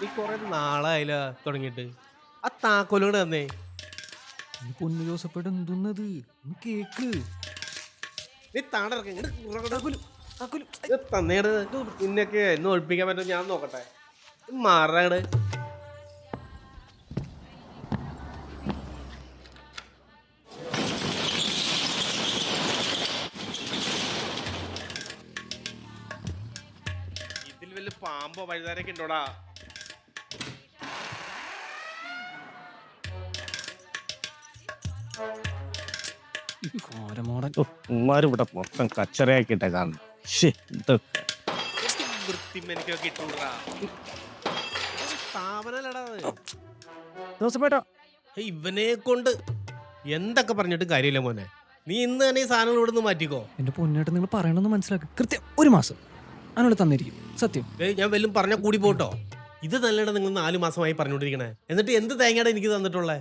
നീ കൊറേ നാളായില്ല തുടങ്ങിയിട്ട്. ആ താക്കോലോട് തന്നേ. ഈ പൊന്നു ജോസഫേട്ട എന്തുന്നത് കേക്ക് നീ താടറക്ക തന്നേട്. നിന്നൊക്കെ എന്ന് ഒഴിപ്പിക്കാൻ പറ്റും ഞാൻ നോക്കട്ടെ. മാറാട്. ഇതിൽ വല്ല പാമ്പോ വഴുതാരൊക്കെ ഉണ്ടോടാ? ഉമ്മാരിവിടെ മൊത്തം കച്ചറയാക്കിയിട്ടേക്കാണ്. ഇതൊക്കെ വൃത്തിമെനിക്കൊക്കെ ഇട്ടുകൂടാ. സ്ഥാപനല്ലടാ ജോസഫേട്ടാ, ഇവനെ കൊണ്ട് എന്തൊക്കെ പറഞ്ഞിട്ട് കാര്യമില്ല മോനെ. നീ ഇന്ന് തന്നെ ഈ സാധനങ്ങൾ ഇവിടെ നിന്ന് മാറ്റിക്കോ. എന്റെ പൊന്നേട്ട നിങ്ങൾ പറയണമെന്ന് മനസ്സിലാക്കി കൃത്യം 1 മാസം അതിനുള്ള തന്നിരിക്കും സത്യം. ഞാൻ വല്ലതും പറഞ്ഞ കൂടി പോട്ടോ. ഇത് നല്ലടാ നിങ്ങൾ 4 മാസമായി പറഞ്ഞോണ്ടിരിക്കണേ. എന്നിട്ട് എന്ത് തേങ്ങയുടെ എനിക്ക് തന്നിട്ടുള്ളേ?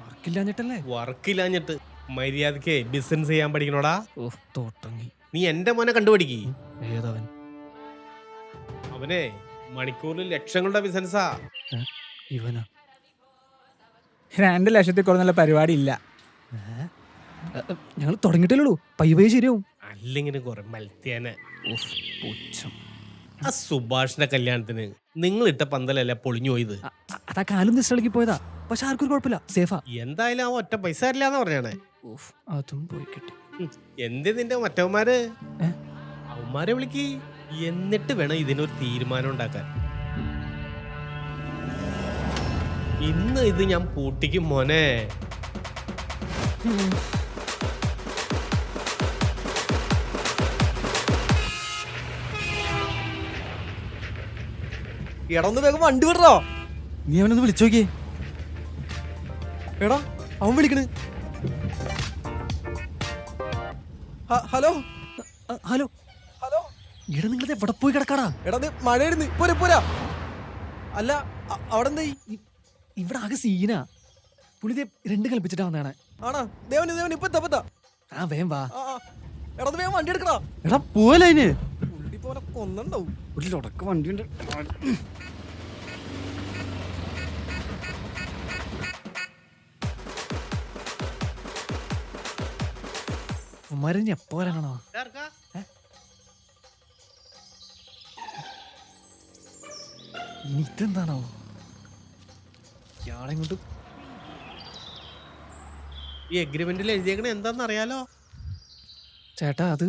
വർക്കില്ലാഞ്ഞിട്ടല്ലേ? വർക്കില്ലാഞ്ഞിട്ട് മര്യാദക്ക് ബിസിനസ് ചെയ്യാൻ പഠിക്കണോടാ. ഓ തോട്ടങ്ങി. നീ എന്റെ മോനെ കണ്ടുപിടിക്ക്. ഏതവൻ? അവനെ മണിക്കൂറിൽ ലക്ഷങ്ങളുടെ ബിസിനസ്സാ. ഇവനാ? 2 ലക്ഷത്തിൽ കുറഞ്ഞ പരിപാടി ഇല്ല. ഞങ്ങൾ തുടങ്ങിയിട്ടല്ലോ. പയ്യെ ശരിയാവും. അല്ലെങ്കിൽ കുറെ മൽത്യാനെ. പുച്ഛം. ആ സുഭാഷിന്റെ കല്യാണത്തിന് നിങ്ങൾ ഇട്ട പന്തലല്ല പൊളിഞ്ഞു പോയത്. അതാ കാലും നിശ്ചലക്ക് പോയതാ. പക്ഷെ ആർക്കും കുഴപ്പമില്ല, സേഫാ. എന്തായാലും ആ ഒറ്റ പൈസ തരില്ലാന്ന് പറഞ്ഞാണേ. അതും പോയി കിട്ടി. എന്ത് നിന്റെ മറ്റവന്മാര്? അവന്മാരെ വിളിക്ക്. എന്നിട്ട് വേണം ഇതിനൊരു തീരുമാനം ഉണ്ടാക്കാൻ. ഇന്ന് ഇത് ഞാൻ പൂട്ടിക്കും മോനെ. എടാ ഒന്ന് വേഗം വണ്ടി വിടറോ. നീ അവനൊന്ന് വിളിച്ചു നോക്കിയേ. എടാ അവൻ വിളിക്കണ്. Hello hello hello. എടാ നിങ്ങളത് എവിടെ പോയി കിടക്കാടാ? എടാ മഴയായിരുന്നു. പോരാ പോരാ. അല്ല അവിടെ എന്താ ഇവിടെ ആകെ സീനാ. പുള്ളി 2 കളിപ്പിച്ചിട്ടാ വന്നേണേ. ആണോ? ദേവന് ദേവന് ഇപ്പൊ തപ്പത്താ. ആ വേഗം വാ. എടാ വേഗം വണ്ടി എടുക്കടാ. എടാ പോവല്ലേ അതിന്. പുള്ളി പോലെ കൊന്നുണ്ടാവും. ഒരു ലൊടക്ക് വണ്ടിയുണ്ട്. ഉമ്മാരിഞ്ഞ് എപ്പോ വരാനാണോ? ഇനി ഇതെന്താണോ? ഇയാളെ കൊണ്ട് ഈ എഗ്രിമെന്റിൽ എഴുതിയേക്കണ എന്താന്ന് അറിയാലോ? ചേട്ടാ അത്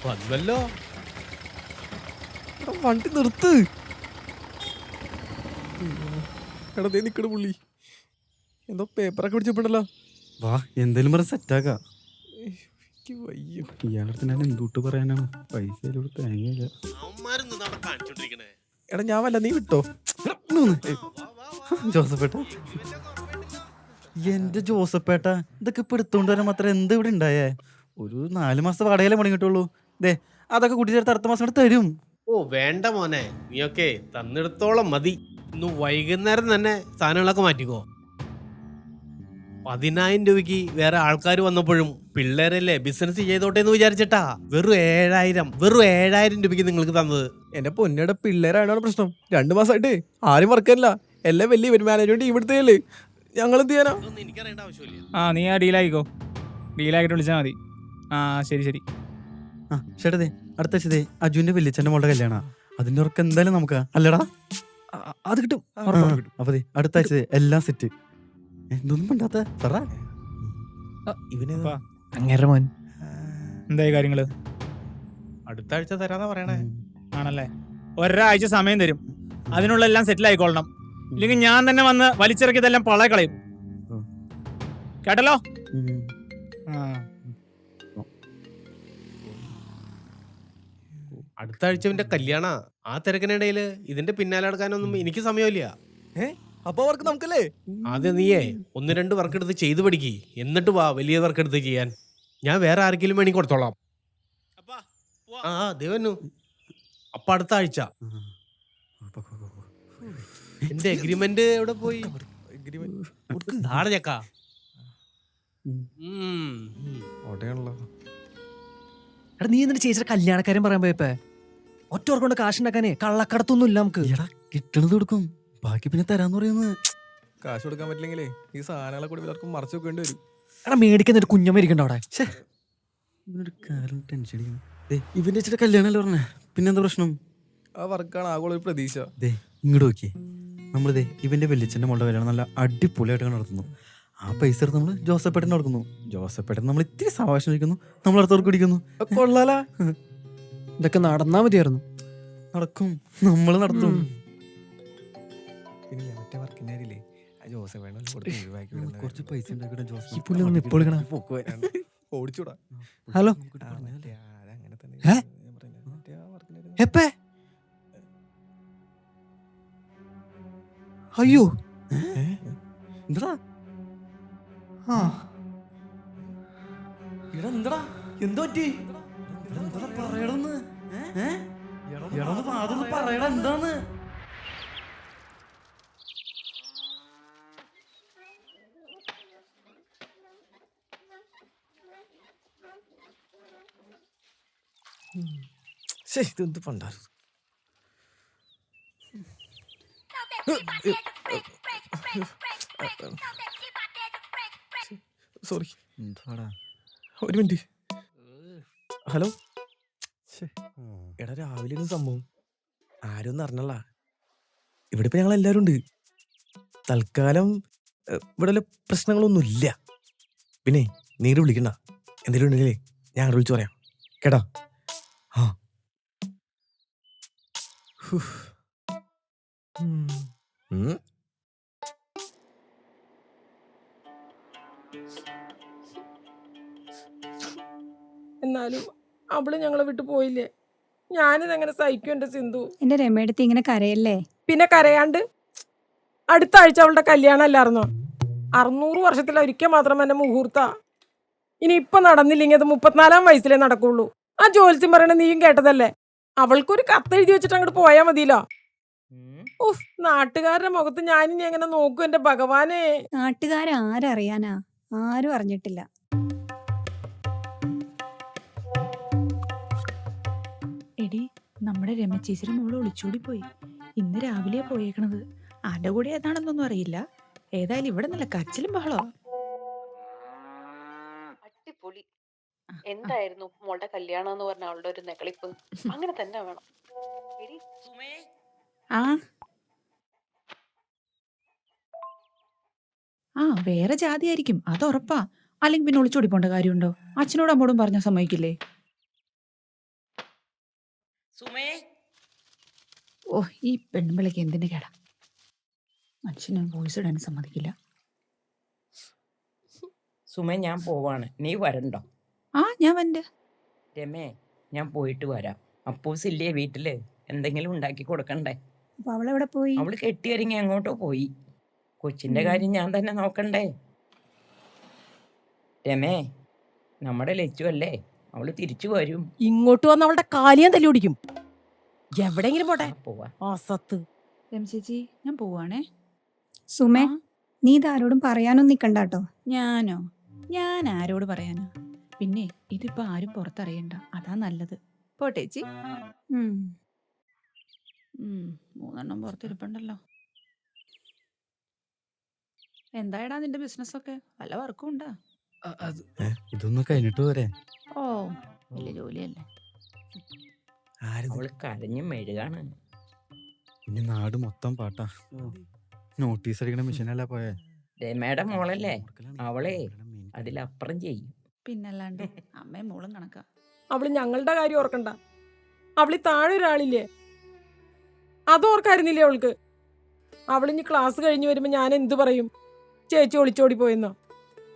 വന്നല്ലോ. വണ്ടി നിർത്ത്. എടാ ദേ നിക്കണ പുള്ളി. എന്തോ പേപ്പറൊക്കെ പിടിച്ചപ്പോണ്ടല്ലോ. വാ എന്തേലും പറഞ്ഞ് സെറ്റാക്കാം. വയ്യ. ഇയാളടുത്ത് ഞാൻ എന്തുട്ട് പറയാനാണ്? പൈസ തേങ്ങയില്ല. അവന്മാരൊന്നും അവിടെ കാണിച്ചോണ്ടിരിക്കണേ. എടാ ഞാൻ വല്ല നീ വിട്ടോ. ജോസഫേട്ട, എന്റെ ജോസഫേട്ട, ഇതൊക്കെ ഇപ്പൊ എടുത്തോണ്ട് വരാൻ മാത്രം എന്താ ഇവിടെ ഉണ്ടായേ? ഒരു 4 മാസത്തെ വാടകയിലേ മുടങ്ങിട്ടുള്ളൂ. ദേ അതൊക്കെ കൂട്ടിച്ചേർത്ത് അടുത്ത മാസം കൂടെ തരും. ഓ വേണ്ട മോനെ, നീയൊക്കെ തന്നിടത്തോളം മതി. ഇന്ന് വൈകുന്നേരം തന്നെ സാധനങ്ങളൊക്കെ മാറ്റിക്കോ. 10,000 രൂപയ്ക്ക് വേറെ ആൾക്കാർ വന്നപ്പോഴും പിള്ളേരല്ലേ ബിസിനസ് ചെയ്തോട്ടെ എന്ന് വിചാരിച്ചിട്ടാ വെറും 7,000 രൂപയ്ക്ക് നിങ്ങൾക്ക് തന്നത്. എന്റെ പൊന്നയുടെ പിള്ളേരാണോ പ്രശ്നം? 2 മാസമായിട്ട് ആരും വർക്കല്ല. എല്ലാം വലിയ ഇവന്റ് മാനേജ്മെന്റ് ഇവിടുത്തെ ഞങ്ങൾ എന്ത് ചെയ്യാനാ? ഇതൊന്നും എനിക്കറിയേണ്ട ആവശ്യമില്ല. നീ ആ ഡീലായിക്കോ. ഡീലാക്കിട്ട് വിളിച്ചാൽ മതി. ശരി ശരി. ആ ചേട്ടതേ അടുത്ത ആഴ്ചതേ അജുവിന്റെ വല്യച്ഛന്റെ മോളുടെ കല്യാണ. അതിന്റെ ഉറക്കം എന്തായാലും നമുക്ക് അല്ലടാ. അത് കിട്ടും. അപ്പൊ അടുത്ത ആഴ്ച എല്ലാം സെറ്റ്. എന്തൊന്നും പണ്ടാത്ത അങ്ങനെ മോൻ എന്തായി കാര്യങ്ങള്? അടുത്ത ആഴ്ച തരാന്നാ പറയണേ. ആണല്ലേ? ഒരാഴ്ച സമയം തരും. അതിനുള്ള എല്ലാം സെറ്റിൽ ആയിക്കൊള്ളണം. ഇല്ലെങ്കിൽ ഞാൻ തന്നെ വന്ന് വലിച്ചിറക്കിയതെല്ലാം പളയ കളയും. കേട്ടല്ലോ? അടുത്ത ആഴ്ച ഇവന്റെ കല്യാണ. ആ തിരക്കിനിടയില് ഇതിന്റെ പിന്നാലെ നടക്കാനൊന്നും എനിക്ക് സമയമില്ല. അപ്പൊ വർക്ക് നമുക്കല്ലേ? ആദ്യം നീയേ 1-2 വർക്ക് എടുത്ത് ചെയ്ത് പഠിക്ക്. എന്നിട്ട് വാ വലിയ വർക്ക് എടുത്ത് ചെയ്യാൻ. ഞാൻ വേറെ ആർക്കെങ്കിലും വേണമെങ്കിൽ കൊടുത്തോളാം. ആ ദേവനു അപ്പൊ അടുത്ത ആഴ്ച. എന്റെ എഗ്രിമെന്റ് എവിടെ പോയി? നാളെ ചക്ക. അവിടെയാണല്ലോ. എടാ നീ എന്നിട്ട് ചേച്ചിയുടെ കല്യാണക്കാരൻ പറയാൻ പോയപ്പേ ഒറ്റ കൊണ്ട് കാശുണ്ടാക്കാനേ കള്ളക്കടത്തൊന്നും ഇല്ല നമുക്ക്. എടാ കിട്ടണത് കൊടുക്കും, ബാക്കി പിന്നെ തരാന്ന് പറയുന്നത്. കാശ് കൊടുക്കാൻ പറ്റില്ലെങ്കിലേ ഈ സാധനങ്ങളെ കൂടി എല്ലാവർക്കും മറച്ചു വെക്കേണ്ടി വരും. എടാ മേടിക്കുന്ന ഒരു കുഞ്ഞമ്മ ഇരിക്കണ്ട അവിടെ. ഇവനൊരു കാര്യം ടെൻഷൻ അടിക്കണം. ഇവന്റെ ചേച്ചിയുടെ കല്യാണമല്ലേ പറഞ്ഞേ, പിന്നെന്താ പ്രശ്നം? ആ വർക്കാണ് ആകെ ഒരു പ്രതീക്ഷ. ഇങ്ങോട്ട് നോക്കിയേ, നമ്മളിതേ ഇവന്റെ വെല്ലിച്ചന്റെ മോളുടെ കല്യാണം നല്ല അടിപൊളിയായിട്ട് നടത്തുന്നു. ആ പൈസ എടുത്ത് നമ്മൾ ജോസഫേട്ടൻ നടക്കുന്നു. ജോസഫേട്ടൻ നമ്മൾ ഇത്തിരി സാവകാശം വയ്ക്കുന്നു, നമ്മൾ അടുത്തവർക്ക് പിടിക്കുന്നു. കൊള്ളാലാ, ഇതൊക്കെ നടന്നാ മതിയായിരുന്നു. നടക്കും, നമ്മൾ നടത്തും. പിന്നെ മറ്റേ വർക്കിന്റെ കാര്യമില്ലേ, ആ ജോസഫ് വേണം കുറച്ച് പൈസ ഉണ്ടാക്കിയിട്ട് ഈ ജോസഫ് പുള്ളി ഒന്ന് ഇപ്പോൾ വിളിക്കണ. ഓടിച്ചൂടാ. ഹലോ, അങ്ങനെ തന്നെ ഏ? എപ്പേ? അയ്യോ, എന്താ ആ എന്താ എന്തോ പറ്റി? എന്താ പറയണെന്ന് പറയണ എന്താന്ന്? ഇതെന്ത് പണ്ടായിരുന്നു. സോറി, എന്താടാ? ഒരു മിനിറ്റ്. ഹലോ, എടാ രാവിലെ ഒരു സംഭവം ആരും ഒന്നും അറിഞ്ഞല്ല. ഇവിടെ ഇപ്പൊ ഞങ്ങൾ എല്ലാരും ഉണ്ട്. തൽക്കാലം ഇവിടെ വല്ല പ്രശ്നങ്ങളൊന്നും ഇല്ല. പിന്നെ നീട് വിളിക്കണ്ട, എന്തെങ്കിലും ഉണ്ടെങ്കിലേ ഞാൻ അങ്ങോട്ട് വിളിച്ചു പറയാം കേട്ടോ. ആ എന്നാലും അവള് ഞങ്ങളെ വിട്ടു പോയില്ലേ, ഞാനിതെങ്ങനെ സഹിക്കും എന്റെ സിന്ധു. എന്റെ രമേടത്തി ഇങ്ങനെ കരയല്ലേ. പിന്നെ കരയാണ്ട് അടുത്ത ആഴ്ച അവളുടെ കല്യാണം അല്ലായിരുന്നോ? 600 വർഷത്തിൽ ഒരിക്കൽ മാത്രം എന്റെ മുഹൂർത്ത. ഇനി ഇപ്പൊ നടന്നില്ലെങ്കിൽ അത് 34-ാം വയസ്സിലേ നടക്കുള്ളൂ. ആ ജോത്സ്യം പറയണ നീയും കേട്ടതല്ലേ. അവൾക്കൊരു കത്തെഴുതി വെച്ചിട്ട് അങ്ങോട്ട് പോയാ മതിയല്ലോ. ഉഫ്, നാട്ടുകാരുടെ മുഖത്ത് ഞാനിനി എങ്ങനെ നോക്കും എന്റെ ഭഗവാനെ. നാട്ടുകാരാരറിയാനാ, ആരും അറിഞ്ഞിട്ടില്ല. എടി, നമ്മുടെ രമചേച്ചിയുടെ മോള് ഒളിച്ചോടി പോയി. ഇന്ന് രാവിലെ പോയേക്കണത്. ആരുടെ കൂടെ ഏതാണെന്നൊന്നും അറിയില്ല. ഏതായാലും ഇവിടെ നല്ല കച്ചിലും ബഹളോ. അടിപൊളി. എന്തായിരുന്നു മോളുടെ കല്യാണം എന്ന് പറഞ്ഞ അവളുടെ ഒരു നെകളിപ്പ്. അങ്ങനെ തന്നെ വേണം. ആ ആ വേറെ ജാതിയായിരിക്കും, അത് ഉറപ്പാ. അല്ലെങ്കിൽ പിന്നെ ഒളിച്ചോടി പോണ്ട കാര്യമുണ്ടോ? അച്ഛനോടും അമ്മോടും പറഞ്ഞാൽ സമ്മതിക്കില്ലേ? ഓ, ഈ പെൺപിള്ളക്ക് എന്തിന്റെ കേടാ. മനുഷ്യന് വോയിസ് ഇടാൻ സമ്മതിക്കില്ല. സുമേ, ഞാൻ പോവാണ്, നീ വരണ്ടോ? ആ, ഞാൻ വണ്ട്. രമേ, ഞാൻ പോയിട്ട് വരാം. അപ്പൂസില്ലേ വീട്ടില്, എന്തെങ്കിലും ഉണ്ടാക്കി കൊടുക്കണ്ടേ? അപ്പൊ അവളെവിടെ പോയി? അവള് കെട്ടിയറിങ്ങി എങ്ങോട്ടോ പോയി. കൊച്ചിന്റെ കാര്യം ഞാൻ തന്നെ നോക്കണ്ടേ? രമേ, നമ്മുടെ ലച്ചു അല്ലേ, അവള് തിരിച്ചു വരും. ഇങ്ങോട്ട് വന്ന് അവളുടെ കാലിയാൻ തല്ലി ഓടിക്കും. എവിടെയെങ്കിലും പോട്ടെ. പോവാ. ആ സത്ത്. രമചേച്ചി, ഞാൻ പോവാണേ. സുമേ, ആ? നീ ഇതാരോടും പറയാനൊന്നും നിക്കണ്ടാട്ടോ. ഞാനോ? ഞാൻ ആരോട് പറയാനാ? പിന്നെ ഇതിപ്പോ ആരും പുറത്തറിയണ്ട, അതാ നല്ലത്. പോട്ടേച്ചി. ഉം. 3 പുറത്തിരിപ്പുണ്ടല്ലോ. എന്തായടാ നിന്റെ ബിസിനസ്സൊക്കെ? വല്ല വർക്കും ഉണ്ടാ? ഇതൊന്നും കഴിഞ്ഞിട്ട് പോരെ? ഓ, വലിയ ജോലിയല്ലേ. അവള് കരഞ്ഞു മെഴുകാണ്. ഇനി നാട് മൊത്തം പാട്ടാ. നോട്ടീസ് അടിക്കണ മെഷീനല്ല പോയെ. രമയുടെ മോളല്ലേ, അവളെ അതിലപ്പുറം ചെയ്യും. പിന്നല്ലാണ്ട് അമ്മയും മോളും കണക്കാ. അവള് ഞങ്ങളുടെ കാര്യം ഓർക്കണ്ട. അവളി താഴെ ഒരാളില്ലേ, അതോർക്കായിരുന്നില്ലേ അവൾക്ക്? അവളിഞ്ഞ് ക്ലാസ് കഴിഞ്ഞ് വരുമ്പോ ഞാൻ എന്ത് പറയും? ചേച്ചി ഒളിച്ചോടി പോയെന്നോ?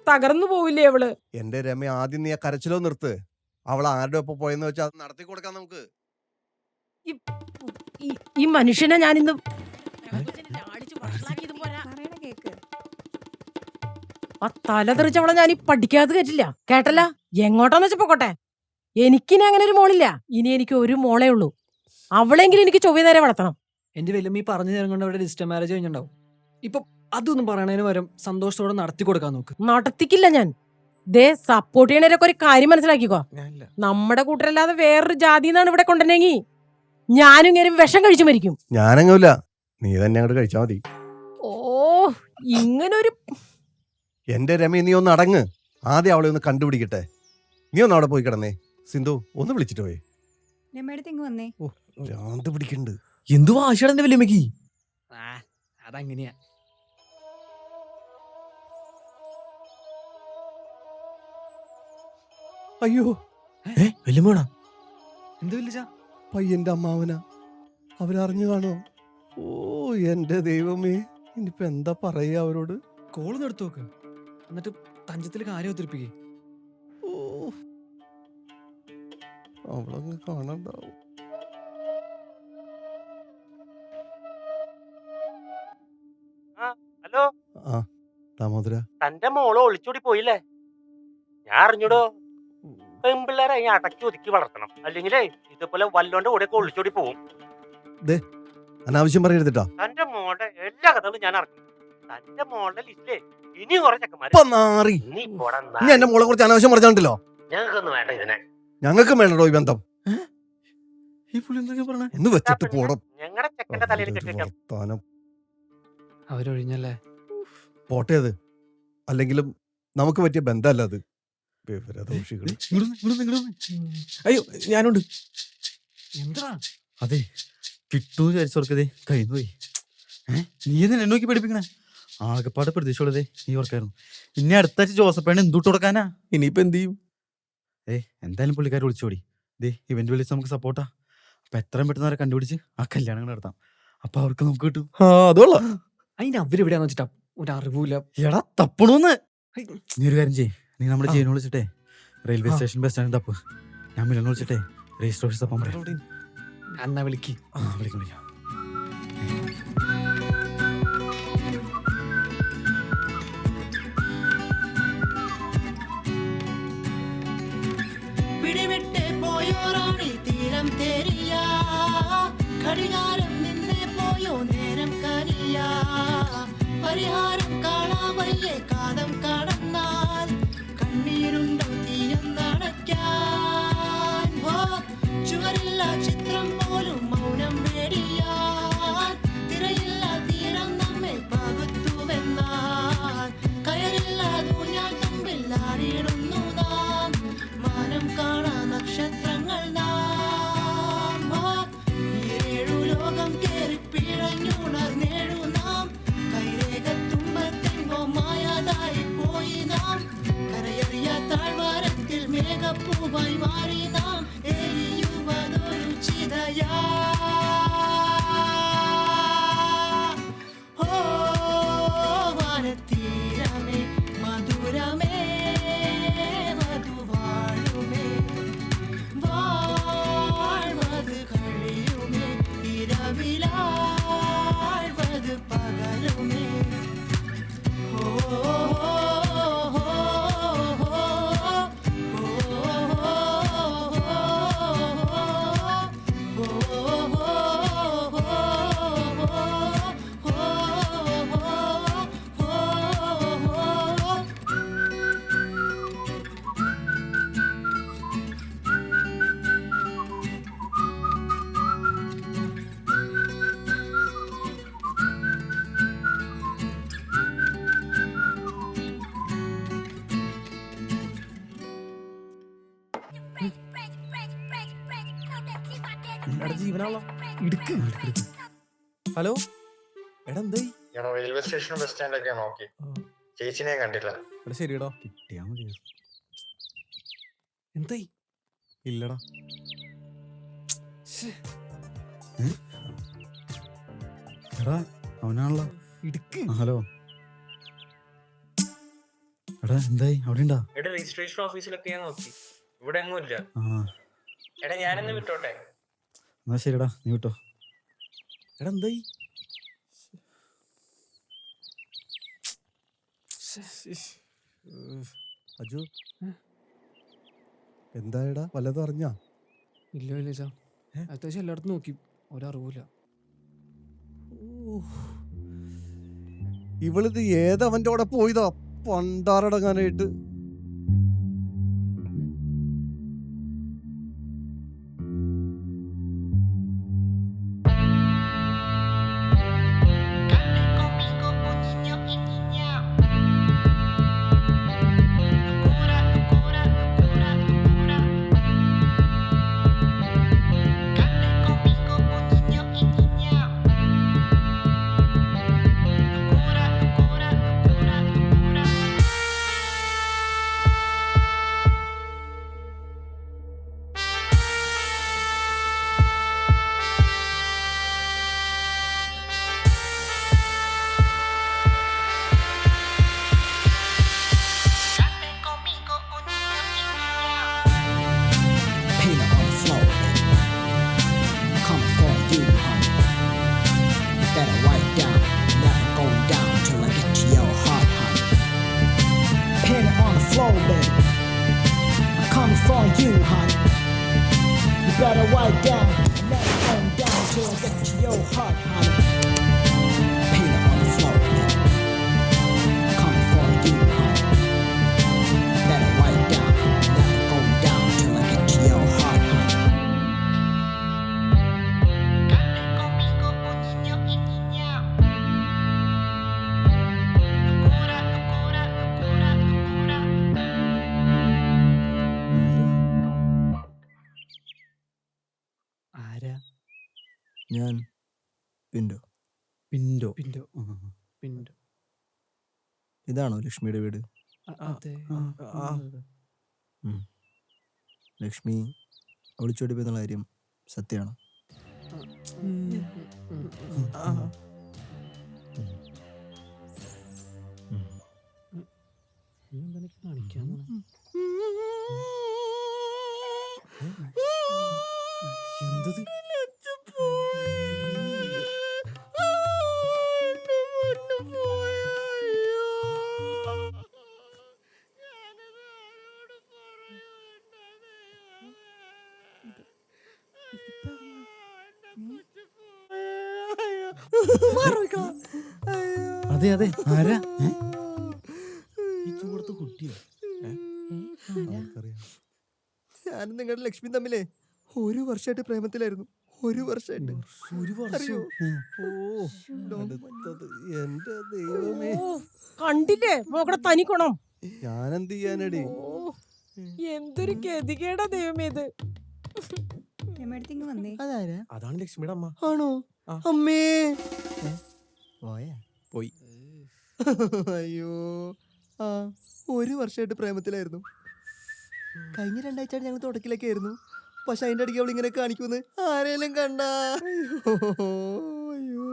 തകർന്നു പോവില്ലേ അവള്? എന്റെ രമ, ആദ്യം നീ ആ കരച്ചിലോ നിർത്ത്. അവൾ ആരുടെ ഒപ്പം പോയെന്ന് വെച്ചാൽ അത് നടത്തി കൊടുക്കാം നമുക്ക്. ഈ മനുഷ്യനെ ഞാനിന്ന് പറയണ കേക്ക്. ആ തല തെറിച്ചവളെ ഞാൻ ഈ പഠിക്കാതെ കേട്ടില്ല. കേട്ടല്ല, എങ്ങോട്ടാന്ന് വെച്ച പോട്ടെ. എനിക്കിനി അങ്ങനെ ഒരു മോളില്ല. ഇനി എനിക്ക് ഒരു മോളേ ഉള്ളൂ. അവളെങ്കിലും എനിക്ക് ചൊവ്വ നേരെ വളർത്തണം. എന്റെ വല്യമ്മ പറഞ്ഞു നേരം കൊണ്ട് അവിടെ ഡിസ്റ്റന്റ് മാരേജ് കഴിഞ്ഞിട്ടുണ്ടാവും. ഇപ്പൊ അതൊന്നും പറയണതിന് പകരം സന്തോഷത്തോടെ നടത്തി കൊടുക്കാൻ നോക്ക്. നടത്തിക്കില്ല ഞാൻ. ദേ സപ്പോർട്ട് ചെയ്യണവരൊക്കെ ഒരു കാര്യം മനസ്സിലാക്കിക്കോ. നമ്മുടെ കൂട്ടരല്ലാതെ വേറൊരു ജാതിന്നാണ് ഇവിടെ കൊണ്ടുവന്നെങ്കി ഞാനും ഇങ്ങനെ വിഷം കഴിച്ചു മരിക്കും. ഞാനങ്ങൂല, നീ തന്നെ അങ്ങോട്ട് കഴിച്ചാ മതി. ഓ ഇങ്ങനൊരു എന്റെ രമ, നീ ഒന്ന് അടങ്ങ്. ആദ്യം അവളെ ഒന്ന് കണ്ടുപിടിക്കട്ടെ. നീ ഒന്ന് അവിടെ പോയി കിടന്നേ. സിന്ധു ഒന്ന് വിളിച്ചിട്ട് പോയി. രമേടത്തേക്ക് വന്നേ. ഭ്രാന്ത് പിടിക്കണ്ട്. എന്തു വാശിയാണ് എന്റെ വല്യമ്മക്ക്. അതങ്ങനെയാ. അയ്യോ, വല്യമ്മോണ എന്ത് വിളിച്ച? പയ്യന്റെ അമ്മാവനാ. അവരറിഞ്ഞു കാണോ? ഓ എന്റെ ദൈവമേ, ഇനിയിപ്പോ എന്താ പറയാ അവരോട്? കോള് എടുത്തു നോക്ക്, എന്നിട്ട് തഞ്ചത്തിൽ കാര്യം ഒത്തിരിപ്പിക്കേ. ഓ അവളങ്ങ് കാണണ്ടാവും. ഹലോ, ആ ദാമോദര, തന്റെ മോള് ഒളിച്ചോടി പോയില്ലേ? ഞാൻ അറിഞ്ഞൂടോ. പെൺപിള്ളേരെ ഈ അടക്കി ഒതുക്കി വളർത്തണം, അല്ലെങ്കിലേ ഇതുപോലെ വല്ലോന്റെ കൂടെ ഒളിച്ചോടി പോവും. അനാവശ്യം പറയരുതിട്ടാ. തന്റെ മോളുടെ എല്ലാ കഥകളും ഞാൻ അറിഞ്ഞു. തന്റെ മോളുടെ ലിസ്റ്റിലെ ഇനി കുറെ ചെക്കന്മാര്. നീ പോടാ നാ. നീ എന്റെ മോളെ കുറിച്ച് അനാവശ്യം പറഞ്ഞിട്ടുണ്ടല്ലോ. ഞങ്ങൾക്കൊന്നും വേണ്ട ഇതിനെ. ഞങ്ങൾക്കും വേണ്ടോ ഈ ബന്ധം. ഈ പുള്ളി എന്തൊക്കെ പറഞ്ഞേ? ഒന്ന് വെച്ചിട്ട് പോണം. ഞങ്ങളുടെ ചെക്കന്റെ തലയിൽ കെട്ടിക്കാം. വർത്താനം അവരൊഴിഞ്ഞല്ലേ. പോട്ടെ അത്. അല്ലെങ്കിലും നമുക്ക് പറ്റിയ ബന്ധമല്ല അത്. വിവരദോഷികൾ. അയ്യോ, ഞാനുണ്ട്. എന്താ അതെ, കിട്ടൂ വിചാരിച്ചോർക്കതേ കഴിഞ്ഞു പോയി. നീ എന്നെ നോക്കി പഠിപ്പിക്കണേ? ആകെപ്പാട് പ്രതീക്ഷയുള്ളതേ ഈ ഓർക്കായിരുന്നു. ഇനി അടുത്താഴ്ച ജോസഫേണ് എന്തുട്ട് കൊടുക്കാനാ? ഇനിയിപ്പോ എന്ത് ചെയ്യും? എന്തായാലും പുള്ളിക്കാർ വിളിച്ചോടി. ഇവന്റ് വിളിച്ച് നമുക്ക് സപ്പോർട്ടാ. അപ്പൊ എത്രയും പെട്ടെന്ന് അവരെ കണ്ടുപിടിച്ച് ആ കല്യാണം നടത്താം. അപ്പൊ അവർക്ക് നമുക്ക് കിട്ടും. അതുകൊള്ള. അതിന് അവരെവിടെയാന്ന് വെച്ചിട്ടാ ഒരു അറിവൂല. എടാ തപ്പണോന്ന്. നീ ഒരു കാര്യം ചെയ്യ്. നീ നമ്മുടെ ജീവനെ വിളിച്ചിട്ടേ റെയിൽവേ സ്റ്റേഷൻ ബസ് സ്റ്റാൻഡ് തപ്പ്. ഞാൻ മിലനെ വിളിച്ചിട്ടേ രജിസ്റ്റർ ഓഫീസ് തപ്പാൻ പറയാം. എന്നാ വിളിക്ക്. വിളിക്കാം. പിടിവിട്ട് പോയോറാണി തീരം തെരിയ, ഘടികാരം നിന്നെ പോയോ നേരം കനിയ, പരിഹാരം കാണാവയ്യേ കാതം കടന്നാൽ, കണ്ണീരുണ്ടോ തീയം നടക്കാൻ. ചുവരില്ല ചിത്രം പോലും മൗനം വേടിയാൻ, തിരയില്ല തീരം നമ്മെ പകുത്തുവെന്നാൽ, കയറില്ല ദൂഞ്ഞാൽ തുമ്പിൽ ആടിയിടുന്നു നാം, മാനം കാണാ നക്ഷത്രങ്ങൾ നാം. ഏഴു ലോകം കേറി പിഴഞ്ഞുണർന്നേഴു നാം, കൈരേഖത്തുമ്പത്തെങ്ങോ മായാതായി പോയി നാം, കരയറിയ താഴ്വാരത്തിൽ മേഘപ്പൂവായി മാറി നാം, എരിയുവതൊരു ചിതയാ. ഓ വാനത്തീരമേ മധുരമേ വധുവാഴുമേ, വാഴ്വത് കഴിയുമേ ഇരവിലാഴ്വത് പകലുമേ. ഓ ജീവനാണല്ലോ. ഇടുക്ക്. ഹലോ, എടാ എന്തായി? റെയിൽവേ സ്റ്റേഷൻ ബസ് സ്റ്റാൻഡൊക്കെ നോക്കി, ചേച്ചിനെ കണ്ടില്ല. എടാ ശരിയടാ. കിട്ടിയാ മതി. എന്തായി? ഇല്ലടാ. എടാ അവനാണല്ലോ. ഇടുക്ക്. ഹലോ എടാ എന്തായി? അവിടെ ഉണ്ടാ? രജിസ്ട്രേഷൻ ഓഫീസിലൊക്കെ ഞാൻ നോക്കി, ഇവിടെ എങ്ങും ഇല്ല. എടാ ഞാനെന്ന് വിട്ടോട്ടെ? എന്നാ ശരിടാ, നീ വിട്ടോ. എടാ എന്തായി? അജു, എന്തായടാ? വല്ലതും അറിഞ്ഞാ? ഇല്ല ചാ, അത്യാവശ്യം എല്ലായിടത്തും നോക്കി, ഒരറിവൂല. ഇവളിത് ഏതവന്റെ കൂടെ പോയതാ പണ്ടാറടങ്ങാനായിട്ട്? you, honey. You better wipe down, never come down till I get to your heart, honey. Paint it on the floor. Coming for you, honey. Better wipe down, never go down till I get to your heart, honey. ആരാ? ഞാൻ പിന്റോ. പിന്റോ പിന്റോ. പിന്റോ. ഇതാണോ ലക്ഷ്മിയുടെ വീട്? അതെ. ആ. ലക്ഷ്മി ഒളിച്ചോടി പോയെന്നുള്ള കാര്യം സത്യമാണോ? എന്തത്? അതെ അതെ ആരാ? ഈ ചൂടത്ത് കുട്ടിയോ? ഞാനും നിങ്ങളുടെ ലക്ഷ്മി തമ്മിലേ 1 വർഷമായിട്ട് പ്രേമത്തിലായിരുന്നു. 1 വർഷമായിട്ട്. 1 വർഷം. അടുത്തത് എന്റെ ദൈവമേ. കണ്ടില്ലേ മോക്കടെ തനിക്കണം. ഞാനെന്ത് ചെയ്യാനടി? എന്തൊരു ഗതികേടാ ദൈവമേ ഇത്. രമേടത്തേക്ക് വന്നേ. അതാരാ? അതാണ് ലക്ഷ്മിയുടെ അമ്മ. ആണോ? അമ്മേ പോയാ? പോയി. അയ്യോ ആ 1 വർഷമായിട്ട് പ്രേമത്തിലായിരുന്നു. കഴിഞ്ഞ 2 ആഴ്ചയായിട്ട് ഞങ്ങൾ തുടക്കിലൊക്കെ ആയിരുന്നു. പക്ഷെ അതിന്റെ ഇടയ്ക്ക് അവൾ ഇങ്ങനെ കാണിക്കുമെന്ന് ആരേലും കണ്ട? അയ്യോ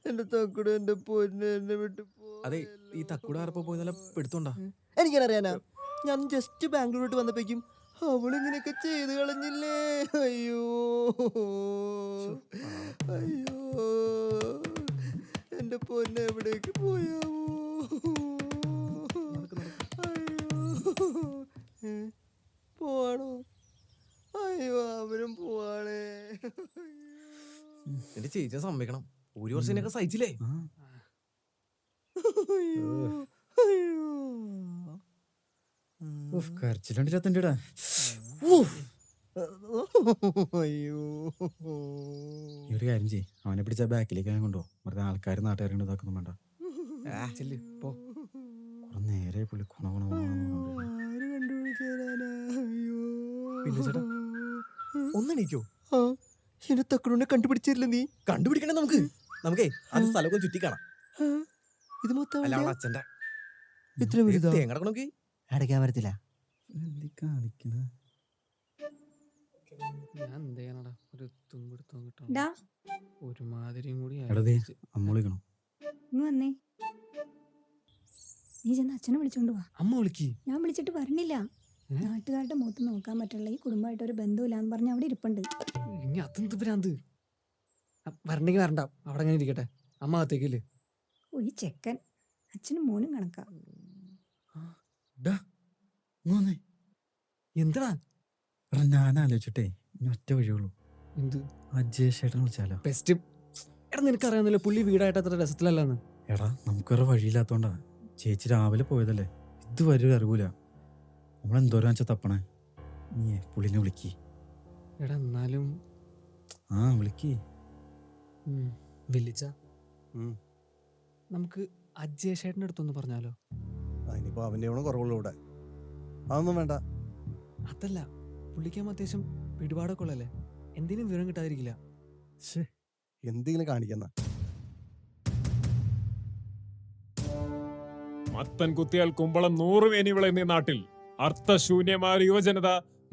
എന്റെ തക്കുട എന്റെ പൊന്ന് എന്നെ വിട്ട് അതെ ഈ തക്കുട ആരപ്പോ പോയി നല്ല പെടുത്തോണ്ടാ. എനിക്കറിയാനാ. ഞാൻ ജസ്റ്റ് ബാംഗ്ലൂരോട്ട് വന്നപ്പോഴേക്കും അവളിങ്ങനെയൊക്കെ ചെയ്ത് കളഞ്ഞില്ലേ. അയ്യോ അയ്യോ എന്റെ പൊന്നെ എവിടേക്ക് പോയാവോ? പോവാണോ? അയ്യോ അവരും പോവാണേ. എന്റെ ചേച്ചിയെ സമ്മതിക്കണം. 1 വർഷം എന്നൊക്കെ സഹിച്ചില്ലേ? അയ്യോ അയ്യോ കരച്ചിലുണ്ടില്ലാത്തൻ്റെടാ. അയ്യോ ഈ ഒരു കാര്യം ചെയ്യ്, അവനെ പിടിച്ച ബാക്കിലേക്ക് ഞാൻ കൊണ്ടുപോകും. വെറുതെ ആൾക്കാർ നാട്ടുകാരെ ഇതാക്കൊന്നും വേണ്ട. ചെല്ല് പോ. കുറെ നേരെ പുള്ളി കുണ കുണ കുണ കുണ. ആര് കണ്ടുപിടിച്ചേരാനാ? അയ്യോ പിന്നെ ചേട്ടാ ഒന്നെണീക്കോ? ആ എന്റെ തക്കടൂനെ കണ്ടുപിടിച്ചില്ല നീ? കണ്ടുപിടിക്കണേ നമുക്ക്. നമുക്കേ അത് സ്ഥലമൊക്കെ ചുറ്റി കാണാം. ഇത് മൊത്തം അല്ല അവളെ അച്ഛന്റെ ഇത്ര വലുതാ? തേങ്ങ നോക്കി അടയ്ക്കാൻ പറ്റത്തില്ല. എന്തി കാണിക്കണ? ഞാൻ എന്ത് ചെയ്യാനടാ? ഒരു തുമ്പിടുത്തം കിട്ടണം. ഡാ ഒരുമാതിരിയും കൂടി എടാ ദേ അമ്മ വിളിക്കണം. ഇങ്ങ് വന്നേ. നീ ചെന്ന് അച്ഛനെ വിളിച്ചോണ്ട് വാ. അമ്മ വിളിക്ക്. ഞാൻ വിളിച്ചിട്ട് വരണില്ല. നാട്ടുകാരുടെ മുഖത്ത് നോക്കാൻ പറ്റുള്ള ഈ കുടുംബമായിട്ട് ഒരു ബന്ധമില്ലാന്ന് പറഞ്ഞ് അവിടെ ഇരിപ്പുണ്ട്. ഇനി അതെന്ത് ഭ്രാന്ത്? വരണ്ടെങ്കിൽ വരണ്ട, അവിടെ അങ്ങനെ ഇരിക്കട്ടെ. അമ്മ അകത്തേക്കില്ലേ? ഓ ഈ ചെക്കൻ അച്ഛനും മോനും കണക്കാ. എന്താ? ഞാൻ ആലോചിച്ചിട്ടേ ഇനി ഒറ്റ വഴിയുള്ളൂ. എന്ത്? അജയ് ചേട്ടൻ വിളിച്ചാലോ? ബെസ്റ്റ്. എടാ നിനക്കറിയാവുന്നല്ലോ പുള്ളി വീടായിട്ട് അത്ര രസത്തിലല്ലാന്ന്. എടാ നമുക്ക് വേറെ വഴിയില്ലാത്തോണ്ടാ. ചേച്ചി രാവിലെ പോയതല്ലേ, ഇതുവരെ അറിവൂല. നമ്മളെന്തോരം വെച്ചാ തപ്പണേ. നീ പുള്ളിനെ വിളിക്ക്. എടാ എന്നാലും ആ വിളിക്ക്. വിളിച്ച നമുക്ക് അജയ് ചേട്ടൻ്റെ അടുത്തൊന്ന് പറഞ്ഞാലോ? അതിനിപ്പോ അവന്റെ കുറവുള്ളൂ ഇവിടെ. അതൊന്നും വേണ്ട. അതല്ല, പുള്ളിക്കാകുമ്പോൾ അത്യാവശ്യം പിടിപാടൊക്കെ ഉള്ളല്ലേ, എന്തിനും വിവരം കിട്ടാതിരിക്കില്ല. എന്തെങ്കിലും കാണിക്കുന്ന മത്തൻ കുത്തിയാൽ കുമ്പളം 100 മേനി വിളയുന്ന ഈ നാട്ടിൽ അർത്ഥശൂന്യമായ യുവജനത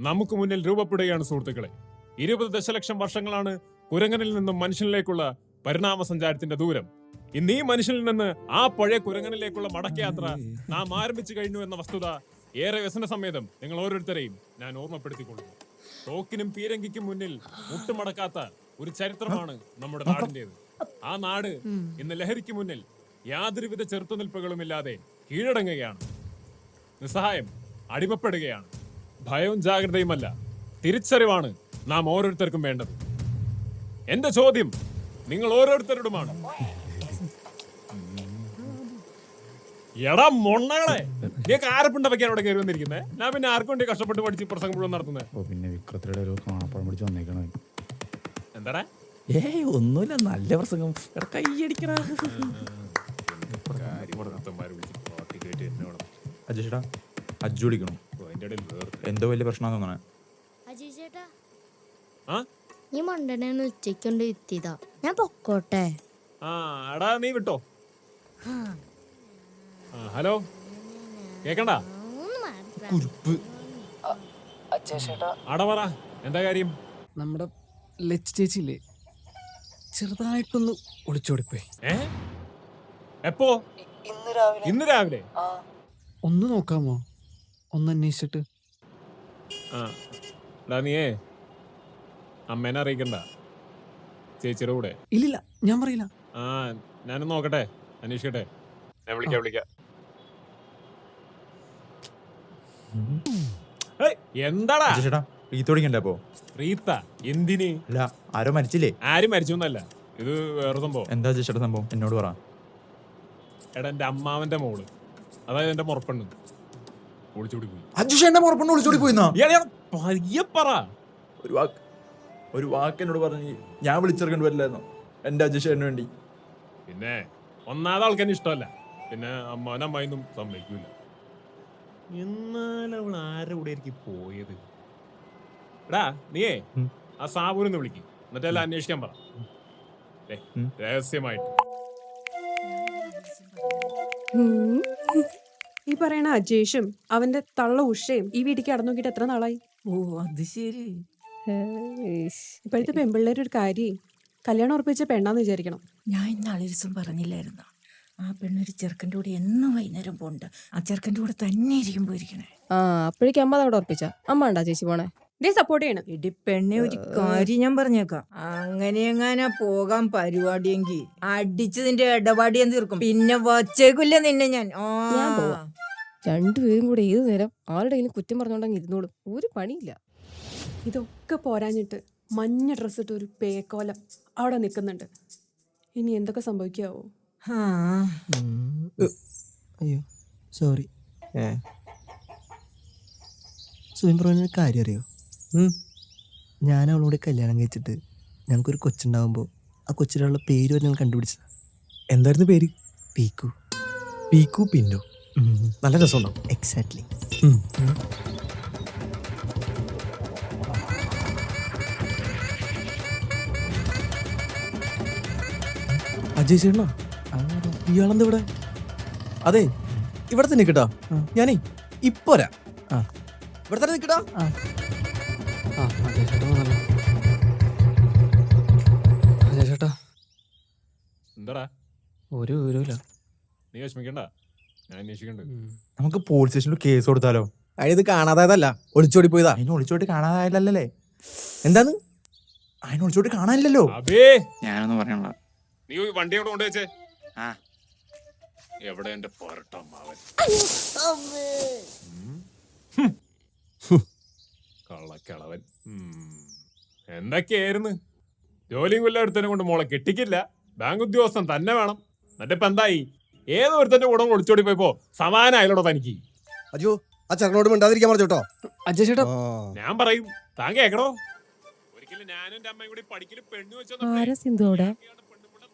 നമുക്ക് മുന്നിൽ രൂപപ്പെടുകയാണ് സുഹൃത്തുക്കളെ. 20 ദശലക്ഷം വർഷങ്ങളാണ് കുരങ്ങനിൽ നിന്നും മനുഷ്യനിലേക്കുള്ള പരിണാമ സഞ്ചാരത്തിന്റെ ദൂരം. ഇന്ന് ഈ മനുഷ്യനിൽ നിന്ന് ആ പഴയ കുരങ്ങനിലേക്കുള്ള മടക്കയാത്ര നാം ആരംഭിച്ചു കഴിഞ്ഞു എന്ന വസ്തുത ഏറെ വ്യസന സമേതം നിങ്ങൾ ഓരോരുത്തരെയും ഞാൻ ഓർമ്മപ്പെടുത്തിക്കൊള്ളുന്നു. തോക്കിനും പീരങ്കിക്കും മുന്നിൽ മുട്ടുമടക്കാത്ത ഒരു ചരിത്രമാണ് നമ്മുടെ നാടിന്റേത്. ആ നാട് ഇന്ന് ലഹരിക്ക് മുന്നിൽ യാതൊരുവിധ ചെറുത്തുനിൽപ്പുകളുമില്ലാതെ കീഴടങ്ങുകയാണ്. നിസ്സഹായം, അടിമപ്പെടുകയാണ്. ഭയവും ജാഗ്രതയുമല്ല, തിരിച്ചറിവാണ് നാം ഓരോരുത്തർക്കും വേണ്ടത്. എന്റെ ചോദ്യം നിങ്ങൾ ഓരോരുത്തരോടുമാണ്. എടാ മൊണ്ണകളെ, നീക്ക് ആരപ്പിണ്ട വെക്കാൻ അവിടെ കയറി വന്നിരിക്കുന്നേ? ഞാൻ പിന്നെ ആർക്കും വേണ്ടി കഷ്ടപ്പെട്ട് പഠിച്ച് പ്രസംഗം മുഴുവൻ നടത്തുന്നത്? പിന്നെ വിക്രത്തിയുടെ ഒരു കാണാപ്പഴം പിടിച്ച് വന്നേക്കണേ. എന്താടാ? ഒന്നുമില്ല, നല്ല പ്രസംഗം. കൈയടിക്കണ അജേഷേട്ടാ, അജ്ജു വിളിക്കണം. എന്തോ വലിയ പ്രശ്നം തോന്നണേ. ഈ മണ്ടനെ ഉച്ചയ്ക്കൊണ്ട് എത്തിയതാ, ഞാൻ പൊക്കോട്ടെ. എടാ നീ വിട്ടോ. ഹലോ, കേക്കണ്ട? പറ, എന്താ കാര്യം? നമ്മുടെ ലച്ച് ചേച്ചിയില്ലേ, ചെറുതായിട്ടൊന്ന് ഒളിച്ചോടിപ്പോയി. എപ്പോ? ഇന്ന് രാവിലെ. ഒന്ന് നോക്കാമോ? ഒന്ന് അന്വേഷിച്ചിട്ട്. നീയേ അമ്മേനെ അറിയിക്കണ്ട, ചേച്ചിയുടെ കൂടെ. ഇല്ലില്ല, ഞാൻ പറയില്ല. ഞാനൊന്ന് നോക്കട്ടെ, അന്വേഷിക്കട്ടെ. ഞാൻ വിളിക്കാം. എന്താടാ റീത്തോടിക്കണ്ടപ്പോ? റീത്ത എന്തിന്? അല്ല, ആരോ മരിച്ചില്ലേ? ആരും മരിച്ചൊന്നല്ല, ഇത് വേറെ സംഭവം. എന്താ ചേട്ടാ സംഭവം? എന്നോട് പറ. എടാ, എന്റെ അമ്മാവന്റെ മോള്, അതായത് എന്റെ മുറപ്പെണ്ണ് ഒളിച്ചോടി പോയി. അജുഷേന്റെ മുറപ്പെണ്ണ് ഒളിച്ചോടി പോയിന്നാ? പയ്യെ പറ. ഒരു വാക്ക് എന്നോട് പറഞ്ഞു, ഞാൻ വിളിച്ചിറക്കേണ്ടി വരില്ലായിരുന്നോ എന്റെ അജുഷേന് വേണ്ടി? പിന്നെ ഒന്നാമത് ആൾക്കെന്നെ ഇഷ്ടമല്ല, പിന്നെ അമ്മാവനും അമ്മായിന്നും സമ്മതിക്കൂല. എന്നാലും അവൾ ആരുടെ കൂടെ ആയിരിക്കും പോയത്? എടാ നീയേ ആ സാബുവിനെ വിളിക്കും, എന്നിട്ട് എല്ലാം അന്വേഷിക്കാൻ പറ, രഹസ്യമായിട്ട്. ഈ പറയണ അജേഷും അവന്റെ തള്ള ഉഷയും ഈ വീട്ടിലേക്ക് കടന്നു നോക്കിയിട്ട് എത്ര നാളായി? ഓ അത് ശരി. ഇപ്പോഴത്തെ പെൺപിള്ളേരൊരു കാര്യം, കല്യാണം ഉറപ്പിച്ച പെണ്ണാന്ന് വിചാരിക്കണം. ഞാൻ ഇന്നാളെ ഒരു ദിവസം പറഞ്ഞില്ലായിരുന്നു, ആ പെണ്ണൊരു ചെറുക്കൻ്റെ കൂടെ എന്നും വൈകുന്നേരം പോണ്ട്, ആ ചെറുക്കൻ്റെ കൂടെ തന്നെ ഇരിക്കും പോയിരിക്കണേ. അപ്പോഴേക്കും അമ്മ അവിടെ ഉറപ്പിച്ച അമ്മ ഉണ്ടാ ചേച്ചി പോണേ? ഇതേ സപ്പോർട്ട് ചെയ്യണം. ഇടി പെണ്ണെ, ഒരു കാര്യം ഞാൻ പറഞ്ഞേക്കാം, അങ്ങനെ എങ്ങാനാ പോകാൻ പരിപാടിയെങ്കിൽ അടിച്ചതിന്റെ ഇടപാടിയാൻ തീർക്കും, പിന്നെ വച്ചേക്കില്ല നിന്നെ ഞാൻ. രണ്ടുപേരും കൂടെ ഏത് നേരം ആരുടെയെങ്കിലും കുറ്റം പറഞ്ഞോണ്ടെങ്കിൽ ഇരുന്നോളും, ഒരു പണിയില്ല. ഇതൊക്കെ പോരാഞ്ഞിട്ട് മഞ്ഞ ഡ്രസ് ഇട്ട് ഒരു പേക്കോലം അവിടെ നിൽക്കുന്നുണ്ട്. ഇനി എന്തൊക്കെ സംഭവിക്കാവോ? അയ്യോ സോറി. സുമിബ്രോനൊരു കാര്യം അറിയോ? ഞാൻ അവളോട് കല്യാണം കഴിച്ചിട്ട് ഞങ്ങൾക്കൊരു കൊച്ചുണ്ടാവുമ്പോൾ ആ കൊച്ചിനുള്ള പേര് വരെ ഞങ്ങൾ കണ്ടുപിടിച്ചത്. എന്തായിരുന്നു പേര്? പീക്കു. പീക്കു പിന്നോ? നല്ല രസമുണ്ടാവും. എക്സാക്ട്ലി. അജയ് ചേട്ടനാ? ഇയാളെന്താ ഇവിടെ? അതെ, ഇവിടെ തന്നെ നിൽക്കട്ടാ, ഞാനേ ഇപ്പൊ വരാം. ഇവിടെ തന്നെ നിൽക്കട്ടാ. അജയ് ചേട്ടാ, എന്താടാ? ഒരു വിവരമില്ല. നീ വിഷമിക്കണ്ട, ഞാൻ അന്വേഷിക്കണ്ട്. നമുക്ക് പോലീസ് സ്റ്റേഷനിൽ കേസ് കൊടുത്താലോ? ഇത് കാണാതായതല്ല, ഒളിച്ചോടി പോയതാ. അതിന് ഒളിച്ചോടി കാണാതായല്ലേ? എന്താന്ന്? അതിന് ഒളിച്ചോടി കാണാനില്ലല്ലോ. ഞാനൊന്നും പറയണ. നീ വണ്ടി അവിടെ കൊണ്ടുവച്ചേ. എവിടെ എന്റെ പൊരട്ടമ്മാവൻ? കള്ളക്കളവൻ. എന്തൊക്കെയായിരുന്നു? ജോലിയും കൊല്ലം ഒരുത്തനെ കൊണ്ട് മോളെ കെട്ടിക്കില്ല, ബാങ്ക് ഉദ്യോഗസ്ഥൻ തന്നെ വേണം. എന്നിട്ടിപ്പോ എന്തായി? ഏതോ ഒരുത്തന്റെ കൂടെ ഒളിച്ചോടി പോയപ്പോ സമാനായാലോടോ തനിക്ക്? അജു, ആ ചെറുക്കനോട് മിണ്ടാതിരിക്കാൻ പറഞ്ഞോട്ടോ. അജയ് ചേട്ടാ, ഞാൻ പറയും, താൻ കേക്കണോ? ഒരിക്കലും ഞാനും എന്റെ അമ്മയും കൂടി പഠിക്കലും പെണ്ണു വെച്ചോ.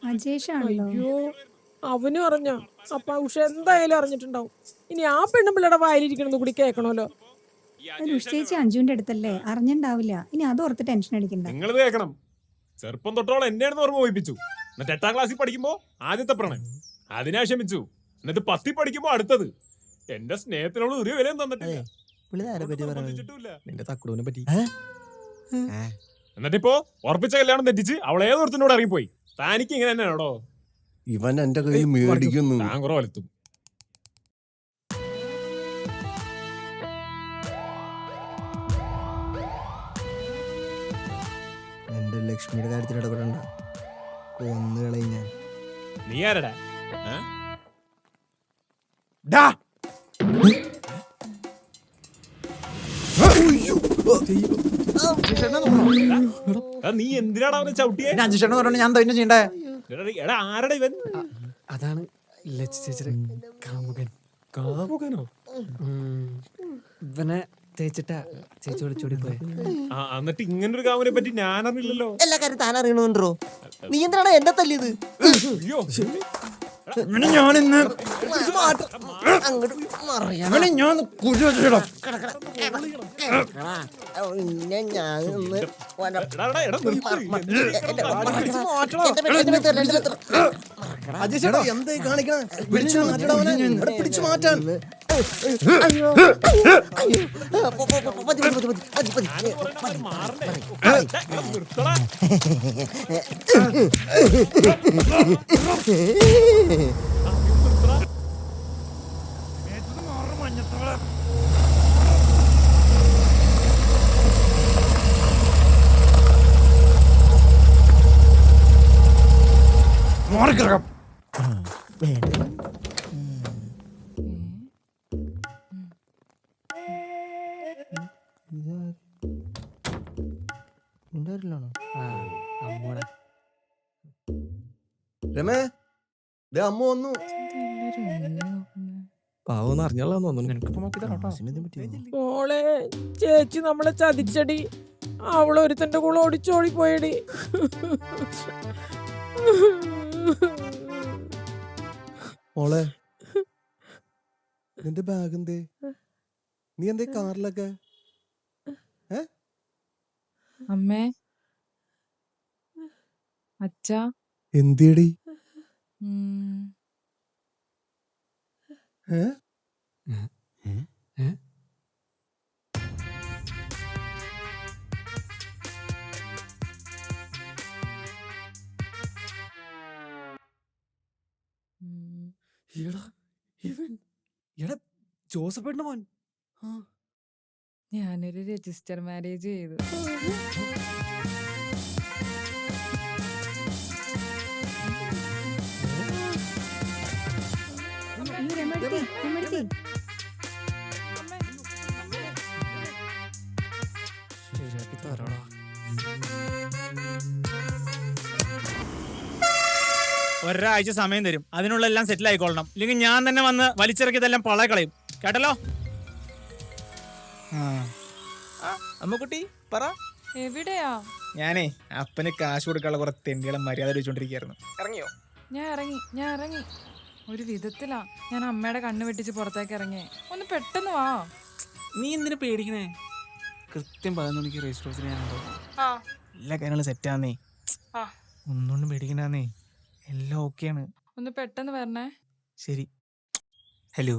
അയ്യോ, അവനും അറിഞ്ഞോ? അപ്പൊ ഉഷ എന്തായാലും അറിഞ്ഞിട്ടുണ്ടാവും. ഇനി ആ പെണ്ണുമ്പിള്ളയുടെ വായിലിരിക്കണമെന്ന് കൂടി കേൾക്കണമല്ലോ. ചേച്ചി അഞ്ജുവിന്റെ അടുത്തല്ലേ, അറിഞ്ഞിണ്ടാവില്ല. ഇനി അത് ഓർത്ത് ടെൻഷൻ അടിക്കണ്ട. നിങ്ങളിത് കേൾക്കണം. ചെറുപ്പം തൊട്ടോളം എന്നെയാണെന്ന് ഓർമ്മ പോയിപ്പിച്ചു. എന്നിട്ട് 8ാം ക്ലാസ്സിൽ പഠിക്കുമ്പോ ആദ്യത്തെ പ്രണയം, അതിനാ ക്ഷമിച്ചു. എന്നിട്ട് 10ൽ പഠിക്കുമ്പോ അടുത്തത്. എന്റെ സ്നേഹത്തിനോട് ഒരു വിലയും തന്നിട്ടില്ല. എന്നിട്ടിപ്പോ ഉറപ്പിച്ച കല്യാണം തെറ്റിച്ച് അവൾ ഏതൊരുത്തിനോട് ഇറങ്ങിപ്പോയി. താനിക്ക് ഇങ്ങനെ തന്നെയാണോ? ഇവൻ എന്റെ കയ്യിൽ മേടിക്കുന്നു. താൻ കുറെ വലുത്തും. എന്റെ ലക്ഷ്മിയുടെ കാര്യത്തിൽ ഇടപെടണ്ട, കൊന്നുകളയും ഞാൻ. നീ ആരടാ? നീ എന്തിനാണ് അവനെ ചവിട്ടിയേ? അജിഷേട്ടൻ പറഞ്ഞോണ്ട് ഞാൻ തന്നെ ചെയ്യണ്ടേ? എടാ ആരടാ ഇവൻ? അതാണ് ലച്ചു ചേച്ചിയുടെ കാമുകൻ. കാമുകനോ? ഇവനെ തേച്ചിട്ടാ ചേച്ചി ഒളിച്ചോടി പോയെ. എന്നിട്ട് ഇങ്ങനൊരു കാമുനെ പറ്റി ഞാനറിയില്ലല്ലോ. എല്ലാ കാര്യം താൻ അറിയണമെന്നുണ്ടോ? നീ എന്തിനാണ് എന്നെ തല്ലിയത്? അയ്യോ ഞാനിന്ന് എന്തായി കാണിക്കണം? പിടിച്ചു മാറ്റണം, പിടിച്ചു മാറ്റാൻ. രമേ, ദേ അമ്മ വന്നു. പാവന്ന് അറിഞ്ഞാളാന്ന് തോന്നുന്നു. മോളെ, ചേച്ചി നമ്മളെ ചതിച്ചടി. അവളൊരുത്തന്റെ കൂടെ ഓടിച്ചോടി പോയടി. മോളെ, നിന്റെ ബാഗ് എന്തേ? നീ എന്തേ കാറിലൊക്കെ? അമ്മേ, അച്ഛാ, എന്തേടി? ജോസഫേട്ടന്റെ മോൻ. ഞാനൊരു രജിസ്റ്റർ മാരേജ് ചെയ്തു. ഒരാഴ്ച സമയം തരും, അതിനുള്ള എല്ലാം സെറ്റിൽ ആയിക്കൊള്ളണം. ഇല്ലെങ്കിൽ ഞാൻ തന്നെ വന്ന് വലിച്ചിറക്കിയതെല്ലാം പള കളയും. കേട്ടല്ലോ? അമ്മക്കുട്ടി പറ. എവിടെയാ? ഞാനേ അപ്പന് കാശ് കൊടുക്കാനുള്ള കുറെ തെണ്ടികളെ മര്യാദ വെച്ചോണ്ടിരിക്കുന്നു. ഇറങ്ങിയോ? ഞാൻ ഇറങ്ങി. ഒരു വിധത്തിലാ ഞാൻ അമ്മയുടെ കണ്ണ് വെട്ടിച്ച് പുറത്തേക്ക് ഇറങ്ങിയേ. ഒന്ന് പെട്ടെന്ന് വാ. നീ എന്തിനു പേടിക്കണേ? കൃത്യം 11 മണിക്ക് രജിസ്റ്റർ ഓഫീസിൽ ഞാനുണ്ടോ? എല്ലാ കാര്യങ്ങളും സെറ്റാന്നേ. ഒന്നുകൊണ്ടും പേടിക്കണേ, എല്ലാം ഓക്കെയാണ്. ഒന്ന് പെട്ടെന്ന് വരണേ. ശരി. ഹലോ,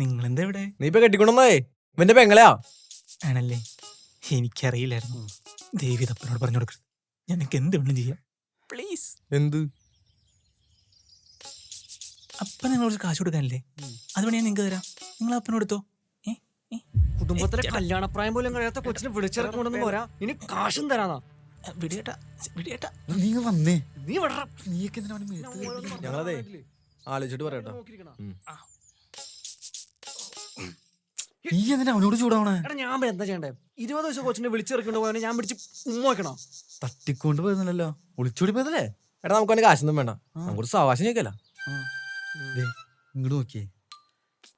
നിങ്ങളെന്താ ഇവിടെ? നീ ഇപ്പൊ കെട്ടിക്കൊണ്ടേ ഇവന്റെ പെങ്ങളെയാ? ആണല്ലേ, എനിക്കറിയില്ലായിരുന്നു. ദേവി തപ്പനോട് പറഞ്ഞു കൊടുക്കരുത്. ഞാൻ നിങ്ങൾക്ക് എന്ത് വേണം ചെയ്യാം, പ്ലീസ്. എന്ത്? അപ്പൻ നിങ്ങളോട് കാശ് കൊടുക്കാനല്ലേ? അതുകൊണ്ട് ഞാൻ നിങ്ങൾക്ക് തരാം. നിങ്ങൾ അപ്പനെടുത്തോ. കുടുംബത്തിലെ കല്യാണപ്രായം പോലും കഴിയാത്ത കൊച്ചിനെ വിളിച്ചിറക്കൊണ്ടെന്ന് പോരാ, ഇനി കാശും തരാന്നാ. വിടിയേട്ടാ നീ വന്നേ. നീ വിടറ. നീയൊക്കെ ഞങ്ങളതേ ആലോചിച്ചിട്ട് പറയാട്ടോ. നീ എന്തിനാ അവനോട് ചൂടാവണേ? എടാ, ഞാൻ എന്താ ചെയ്യണ്ടേ? 20 ദിവസം കൊച്ചിനെ വിളിച്ചിറക്കൊണ്ട് പോയാൽ ഞാൻ പിടിച്ച് ഉമ്മ തട്ടിക്കൊണ്ട് പോയിരുന്നല്ലോ, ഒളിച്ചോടി പോയതല്ലേ? എടാ, നമുക്ക് അവന്റെ കാശൊന്നും വേണ്ട, നമുക്കൊരു സാവാസം ചോദിക്കല്ല. ഇങ്ങോട്ട് നോക്കിയേ.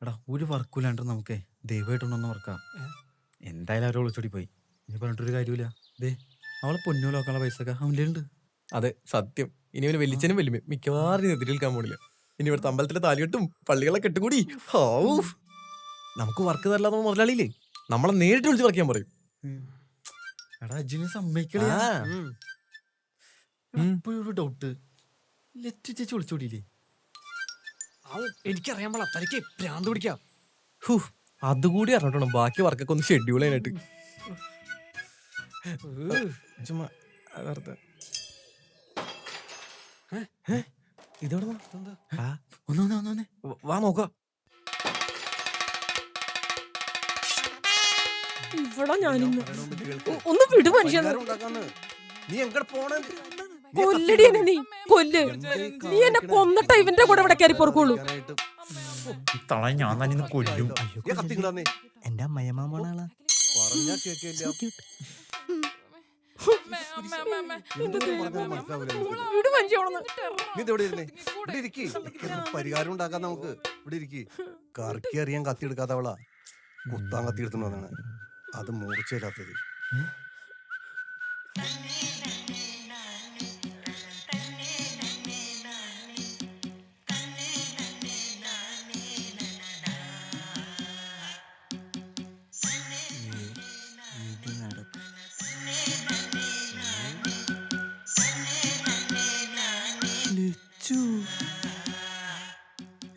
എടാ, ഒരു വർക്കില്ലാണ്ട് നമുക്ക് ദൈവമായിട്ടുണ്ടെന്ന് വർക്കാം. എന്തായാലും അവരെ ഒളിച്ചോടി പോയി. ഇനി പറഞ്ഞിട്ടൊരു കാര്യമില്ല. ദേ, അവളെ പൊന്നൂലാക്കാനുള്ള പൈസ ഒക്കെ അവൻ്റെ ഉണ്ട്. അതെ, സത്യം. ഇനി അവന് വലിച്ചനും വലിയ മിക്കവാറും എതിരേൽക്കാൻ പോണില്ല. ഇനി ഇവിടുത്തെ അമ്പലത്തിലെ താലികെട്ടും പള്ളികളെ കെട്ടുകൂടി നമുക്ക് വർക്ക് തരലാന്ന് മുതലാളിയില്ലേ, നമ്മളെ നേരിട്ട് വിളിച്ച് വർക്ക് ചെയ്യാൻ പറയും. എടാ, അജിനെ സമ്മതിക്കളാ. ഇപ്പോഴൊരു ഡൗട്ട്, ലച്ചു ചേച്ചി ഒളിച്ചോടിയില്ലേ? എനിക്കറിയാൻ പാടില്ല, തനിക്ക് ഭ്രാന്ത് പിടിക്കാം. അതുകൂടി അറിഞ്ഞിട്ടുണ്ടോ ബാക്കി വർക്കൊക്കെ ഒന്ന് ഷെഡ്യൂൾ ചെയ്യാനായിട്ട്. ചുമ്മാ വെറുതെ. ഇതോടെ വാ നോക്കാം. ഇവിടെ ഞാനിന്ന് ഒന്ന് വിടു മനുഷ്യ. നീ എങ്ങോട്ട് പോണേ? കൊല്ലടി എന്നെ, നീ കൊല്ല്. നീ എന്നെ കൊന്നിട്ട ഇവന്റെ കൂടെ ഇവിടെ കയറി പൊറുക്കുള്ളൂ. ഞാൻ തന്നെ കൊല്ലും. എന്റെ അമ്മയമാണാളാ. പറഞ്ഞാ കേക്കില്ല. നീ ഇതെവിടെ ഇരുന്നേ? ഇവിടെ ഇരിക്ക്. പരിഹാരം ഉണ്ടാക്കാൻ നമുക്ക്. ഇവിടെ ഇരിക്ക്. കറക്കി അറിയാൻ കത്തി എടുക്കാത്തവളാ. കുത്താൻ കത്തി എടുത്തു വന്നാണ്. അത് മൂർച്ചയില്ലാത്തത്.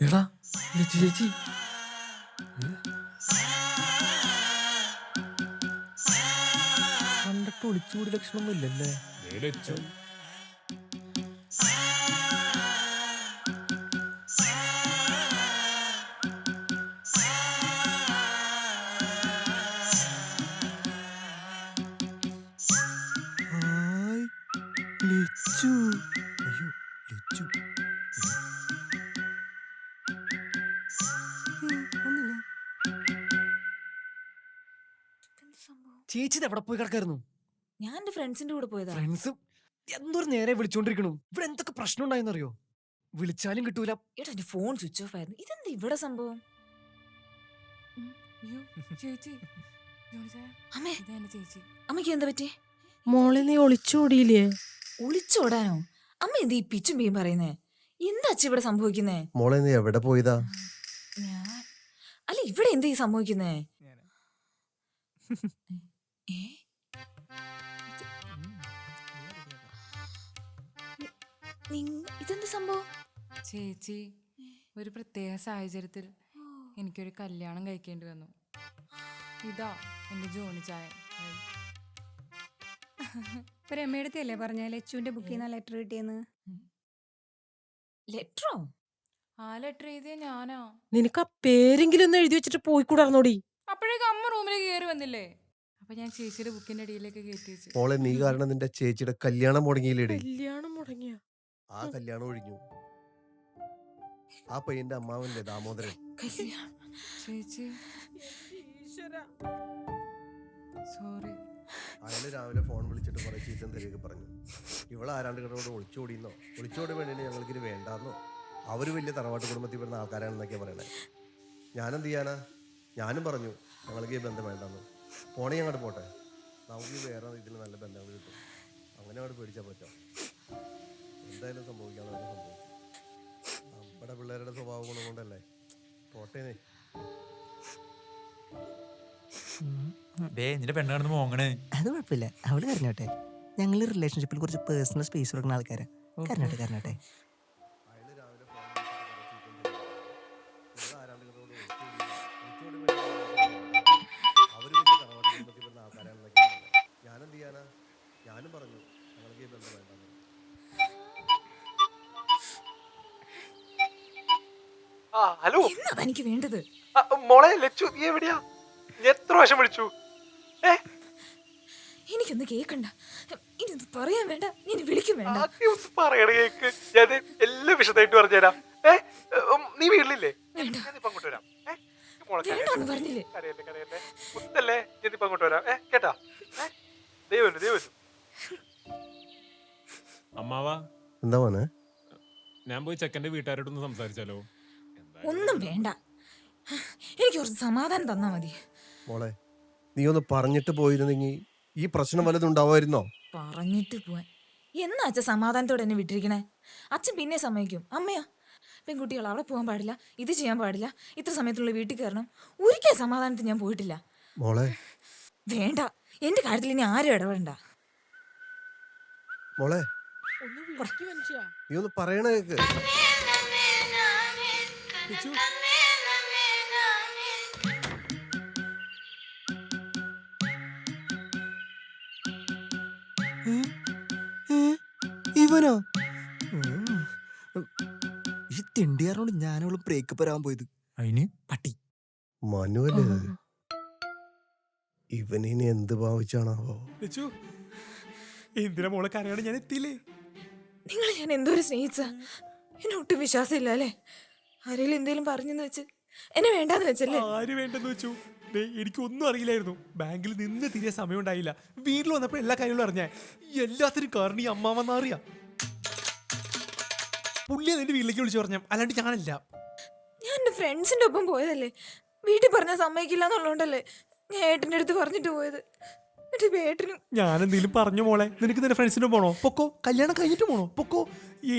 എടാ ലച്ചു ചേച്ചി കണ്ടിട്ട് ഒളിച്ചുകൂടി ലക്ഷണമൊന്നും ഇല്ലല്ലേ? ഹായ് ലച്ചു. അയ്യോ ലച്ചു. ചേച്ചി ഇത് എവിടെ പോയി കിടക്കായിരുന്നു? ഞാൻ എന്റെ ഫ്രണ്ട്സിന്റെ കൂടെ പോയതാ. ഫ്രണ്ട്സും എന്തൊരു നേരെ വിളിച്ചോണ്ടിരിക്കണു. ഇവിടെ എന്തൊക്കെ പ്രശ്നം ഉണ്ടായെന്നറിയോ? വിളിച്ചാലും കിട്ടൂല. ഏട്ടാ എന്റെ ഫോൺ സ്വിച്ച് ഓഫ് ആയിരുന്നു. ഇതെന്താ ഇവിടെ സംഭവം? ചേച്ചി അമ്മേ ചേച്ചി അമ്മയ്ക്ക് എന്താ പറ്റി? മോളെ നീ ഒളിച്ചോടിയില്ലേ? ഒളിച്ചോടാനോ? അമ്മ എന്ത് ഈ പിച്ചും പിയും പറയുന്നേ? എന്താ അച്ഛ ഇവിടെ സംഭവിക്കുന്നേ? മോളെ നീ എവിടെ പോയതാ? ഞാൻ അല്ല ഇവിടെ എന്താ ഈ സംഭവിക്കുന്നേ? ഇതെന്ത് സംഭവം? ചേച്ചി ഒരു പ്രത്യേക സാഹചര്യത്തിൽ എനിക്കൊരു കല്യാണം കഴിക്കേണ്ടി വന്നു. ഇതാ എന്റെ ജോണി ചായ. ഇപ്പൊ രമയെടുത്തല്ലേ പറഞ്ഞ ലച്ചുവിന്റെ ബുക്കിൽ നിന്ന് ലെറ്റർ കിട്ടിയെന്ന്? ലെറ്ററോ? ആ ലെറ്റർ എഴുതിയ ഞാനാ. നിനക്ക് ആ പേരെങ്കിലും ഒന്ന് എഴുതി വെച്ചിട്ട് പോയിക്കൂടാർന്നോടി? അപ്പോഴേക്കും അമ്മ റൂമിലേക്ക് കയറി വന്നില്ലേ? അപ്പൊ ഞാൻ ചേച്ചിയുടെ ബുക്കിന്റെ അടിയിലേക്ക് കയറ്റി വെച്ചു. മോളെ നീ കാരണം നിന്റെ ചേച്ചിയുടെ കല്യാണം മുടങ്ങിയില്ലേടി? കല്യാണം മുടങ്ങിയ? ആ കല്യാണം ഒഴിഞ്ഞു. ആ പയ്യന്റെ അമ്മാവന്റെ ദാമോദരൻ. ചേച്ചി സോറി. അയാള് രാവിലെ ഫോൺ വിളിച്ചിട്ട് കുറെ ചീത്തം തെറിയൊക്കെ പറഞ്ഞു. ഇവളെ ആരാണ്ട് കിട്ടോട് ഒളിച്ചോടിയെന്നോ ഒളിച്ചോടി വേണ്ടി ഞങ്ങൾക്കിത് വേണ്ടാന്നോ അവര് വലിയ തറവാട്ട് കുടുംബത്തിൽ വരുന്ന ആൾക്കാരാണെന്നൊക്കെയാ പറയണേ. ഞാനെന്ത് ചെയ്യാനാ? ഞാനും പറഞ്ഞു ഞങ്ങൾക്ക് ഈ ബന്ധം വേണ്ടെന്ന്. പോണേ അങ്ങോട്ട് പോട്ടെ, നമുക്ക് വേറെ ഇതിൽ നല്ല ബന്ധങ്ങൾ കിട്ടും. അങ്ങനെ അങ്ങോട്ട് പേടിച്ചാൽ പറ്റാം. എന്തായാലും സംഭവിക്കാതെ സംഭവിക്കും. നമ്മുടെ പിള്ളേരുടെ സ്വഭാവ ഗുണം കൊണ്ടല്ലേ. പോട്ടേനെ. നിന്റെ പെണ്ണ് കിടന്ന് മോങ്ങണ്. അത് കുഴപ്പമില്ല, അവള് കരഞ്ഞോട്ടെ. ഞങ്ങൾ റിലേഷൻഷിപ്പിൽ കുറച്ച് പേഴ്സണൽ സ്പേസ് കൊടുക്കുന്ന ആൾക്കാരാ. കരഞ്ഞോട്ടെ കരഞ്ഞോട്ടെ. അയാള് രാവിലെ ഫോൺ വിളിച്ചിട്ട് കുറെ ചീത്തം തെറി പറഞ്ഞു. ഇവളെ ആരാണ്ട് കിട്ടോട് ഒളിച്ചോടി വേണ്ടി അവര് വലിയ തറവാട്ട് കുടുംബത്തിൽ വരുന്ന ആൾക്കാരാണെന്നൊക്കെ പറഞ്ഞത്. ഞാനെന്ത് ചെയ്യാനാ? ഞാനും പറഞ്ഞു ഞങ്ങൾക്ക് ഈ ബന്ധം വേണ്ടെന്ന്. ഹലോ, എന്നാ എനിക്ക് വേണ്ടത്? മോളെ ലച്ചു, നീ എവിടെയാ? എത്ര പ്രാവശ്യം വിളിച്ചു? എനിക്കൊന്ന് കേക്കണ്ട. ഇനി ഇത് പറയാൻ വേണ്ട, ഇനി വിളിക്കും വേണ്ട. പറയണ കേക്ക്. ഞാൻ എല്ലാം വിശദമായിട്ട് പറഞ്ഞുതരാം. നീ വീട്ടിലില്ലേ? ഞാനിപ്പോ അങ്ങോട്ട് വരാം. വേണ്ടാന്ന് പറഞ്ഞില്ലേ? കരയല്ലേ മുത്തല്ലേ, ഞാനിപ്പോ അങ്ങോട്ട് വരാം. കേട്ടാ? ദൈവം അമ്മാവാ, എന്താ മോനെ? ഞാൻ പോയി ചെക്കന്റെ വീട്ടുകാരോടൊന്ന് സംസാരിച്ചാലോ? ഒന്നും വേണ്ട, എനിക്ക് കുറച്ച് സമാധാനം തന്നാ മതി. മോളെ നീ ഒന്ന് പറഞ്ഞിട്ട് പോയിരുന്നെങ്കിൽ ഈ പ്രശ്നം വല്ലതും ഉണ്ടാവുമായിരുന്നോ? പറഞ്ഞിട്ട് പോവാൻ എന്നാ അച്ഛൻ സമാധാനത്തോടെ എന്നെ വിട്ടിരിക്കണേ? അച്ഛൻ പിന്നെ സമ്മതിക്കും. അമ്മയാ പെൺകുട്ടികൾ അവിടെ പോകാൻ പാടില്ല, ഇത് ചെയ്യാൻ പാടില്ല, ഇത്ര സമയത്തുള്ള വീട്ടിൽ കയറണം. ഒരിക്കൽ സമാധാനത്തിൽ ഞാൻ പോയിട്ടില്ല. മോളെ വേണ്ട, എന്റെ കാര്യത്തിൽ ഇനി ആരും ഇടപെടണ്ട. മോളെ ഒന്ന് വിളിക്ക് മനുഷ്യ. നീ ഒന്ന് പറയണ കേക്ക്. ഇവനോ? ഈ തിണ്ടിയാറോട് ഞാനവള് ബ്രേക്കപ്പ് വരാൻ പോയത്. അതിന് പട്ടി മനുവല്ലേ ഇത്? ഇവനിനി എന്ത് ഭാവിച്ചാണാവോ? എന്തിനാ മോളെ കരയാണ്? ഞാൻ എത്തിയില്ലേ? നിങ്ങൾ ഞാൻ എന്തോരം സ്നേഹിച്ച എന്നെ ഒട്ടും വിശ്വാസം ഇല്ല അല്ലേ? ആരെങ്കിലും എന്തേലും പറഞ്ഞെന്ന് വെച്ച് എന്നെ വേണ്ടാന്ന് വെച്ചല്ലേ? ആര് വേണ്ടെന്ന് വെച്ചു? എനിക്കൊന്നും അറിയില്ലായിരുന്നു. ബാങ്കിൽ നിന്ന് തിരികെ സമയം ഉണ്ടായില്ല. വീട്ടിൽ വന്നപ്പോൾ എല്ലാ കാര്യങ്ങളും അറിഞ്ഞേ. എല്ലാത്തിനും കാരണം ഈ അമ്മാവെന്ന് അറിയാം. പുള്ളിയെ നിന്റെ വീട്ടിലേക്ക് വിളിച്ചു പറഞ്ഞ, അല്ലാണ്ട് ഞാനല്ല. ഞാൻ എന്റെ ഫ്രണ്ട്സിന്റെ ഒപ്പം പോയതല്ലേ. വീട്ടിൽ പറഞ്ഞാൽ സമ്മതിക്കില്ല എന്നുള്ളതുകൊണ്ടല്ലേ ഞാൻ ഏട്ടൻ്റെ അടുത്ത് പറഞ്ഞിട്ട് പോയത്. ഏട്ടനും ഞാനെന്തെങ്കിലും പറഞ്ഞു മോളെ, നിനക്ക് നിന്റെ ഫ്രണ്ട്സിന്റെ പോണോ? പൊക്കോ. കല്യാണം കഴിഞ്ഞിട്ട് പോണോ? പൊക്കോ.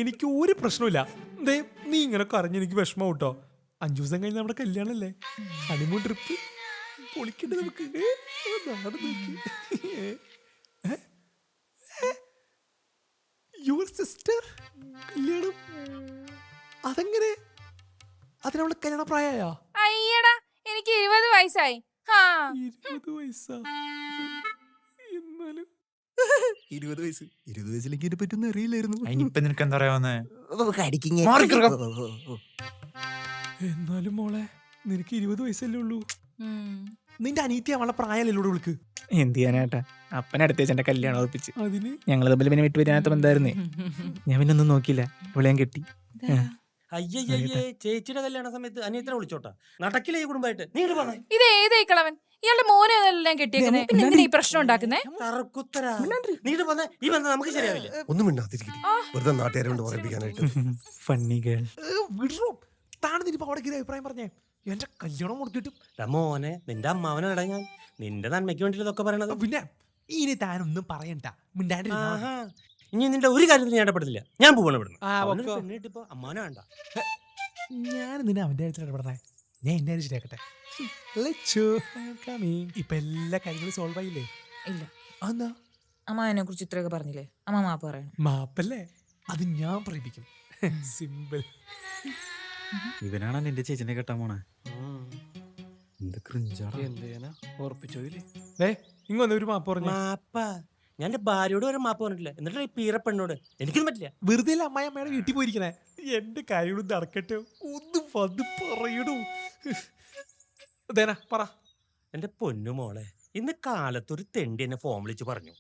എനിക്ക് ഒരു പ്രശ്നമില്ല. ദേ നീ ഇങ്ങനെ കരഞ്ഞ് എനിക്ക് വിഷമം കേട്ടോ. 5 ദിവസം കഴിഞ്ഞ് നമ്മുടെ കല്യാണല്ലേ, ഹണിമൂൺ ട്രിപ്പ് പൊളിക്കണ്ട നമുക്ക്. യുവർ സിസ്റ്റർ കല്യാണം? അതെങ്ങനെ? അതിനവളെ കല്യാണ പ്രായമായോ? അയ്യടാ, എനിക്ക് 20 വയസ്സായി. 20 വയസ്സാ? എന്നാലും 20 വയസ്സ്. 20 വയസ്സിലേക്ക് ഇതിനെ പറ്റൊന്നും അറിയില്ലായിരുന്നു. ഇനിയിപ്പൊ നിനക്ക് എന്താ പറയാവുന്നേ? എന്നാലും മോളെ, നിനക്ക് 20 വയസ്സല്ലേ ഉള്ളൂ. നിന്റെ അനീത്തി അവളെ പ്രായമല്ലോ വിളിക്ക്. എന്ത് ചെയ്യാനാട്ടാ, അപ്പനടുത്ത് എന്റെ കല്യാണം ഉറപ്പിച്ച്. അതിന് ഞങ്ങൾ തമ്മിൽ പിന്നെ വിട്ടുവരാത്ത ബന്ധായിരുന്നേ. ഞാൻ പിന്നെ ഒന്നും നോക്കിയില്ല, ഇവിടെ ഞാൻ കെട്ടി. അയ്യയ്യേ, ചേച്ചിയുടെ കല്യാണ സമയത്ത് അനിയത്തിനെ വിളിച്ചോട്ടാ. നടക്കില്ല ഈ കുടുംബമായിട്ട്. നീ ഇങ്ങട് പോന്നെ. ഇത് ഏതായി കളവൻ? ഇയാളുടെ മോനെ എല്ലാം കെട്ടിയേക്കുന്നേ. പിന്നെ എന്തിനാ ഈ പ്രശ്നം ഉണ്ടാക്കുന്നേ? തറക്കുത്തരാ. നീ ഇങ്ങട് പോന്നെ. ഈ ബന്ധം നമുക്ക് ശരിയാവില്ല. ഒന്നും മിണ്ടാതിരിക്കും, വെറുതെ നാട്ടുകാരെ കൊണ്ട് പറയിപ്പിക്കാനായിട്ട്. Funny girl. താണെന്നിപ്പോ അവിടെ അഭിപ്രായം പറഞ്ഞേ. എന്റെ കല്യാണം കൊടുത്തിട്ടും മോനെ, നിന്റെ അമ്മാവനാടാ ഞാൻ. നിന്റെ നന്മയ്ക്ക് വേണ്ടി ഇതൊക്കെ പറയണത്. പിന്നെ ഇനി താനൊന്നും പറയണ്ട, മിണ്ടാണ്ടിരുന്നാ മതി. ഇനി നിന്റെ ഒരു കാര്യത്തിൽ ഞാൻ ഇടപെടില്ല. ഞാൻ പോകണം ഇവിടുന്ന്. അമ്മാവനെ വേണ്ട. ഞാൻ നിന്നെ അവന്റെ കാര്യത്തിൽ ഇടപെടണേ. ഞാൻ എന്റെ കാര്യം ശരിയാക്കട്ടെ. ഇപ്പൊ എല്ലാ കാര്യങ്ങളും സോൾവ് ആയില്ലേ? ഇല്ല. അതെന്താ? അമ്മാവനെ കുറിച്ച് ഇത്രയൊക്കെ പറഞ്ഞില്ലേ? അമ്മ മാപ്പ് പറയണം. മാപ്പല്ലേ? അത് ഞാൻ പറയിപ്പിക്കും. സിമ്പിൾ. ഇവനാണ് നിന്റെ ചേച്ചിനെ കെട്ടാൻ പോണേ. എന്ത് ക്രിഞ്ചാണ്. ഇങ്ങൊന്ന് ഒരു മാപ്പ് പറഞ്ഞു. മാപ്പാ? ഞാൻ എന്റെ ഭാര്യയോട് വരെ മാപ്പ് പറഞ്ഞിട്ടില്ല. എന്നിട്ട് ഈ പീറപ്പെണ്ണോട് എനിക്കൊന്നും പറ്റില്ല. വെറുതെ അമ്മായി അമ്മയുടെ വീട്ടിൽ പോയിരിക്കണേ. എന്റെ കാര്യങ്ങളും നടക്കട്ടെ. ഒന്ന് വന്ന് പറയണു. പറ. എന്റെ പൊന്നു മോളെ, ഇന്ന് കാലത്തൊരു തെണ്ടി എന്നെ ഫോൺ വിളിച്ച് പറഞ്ഞു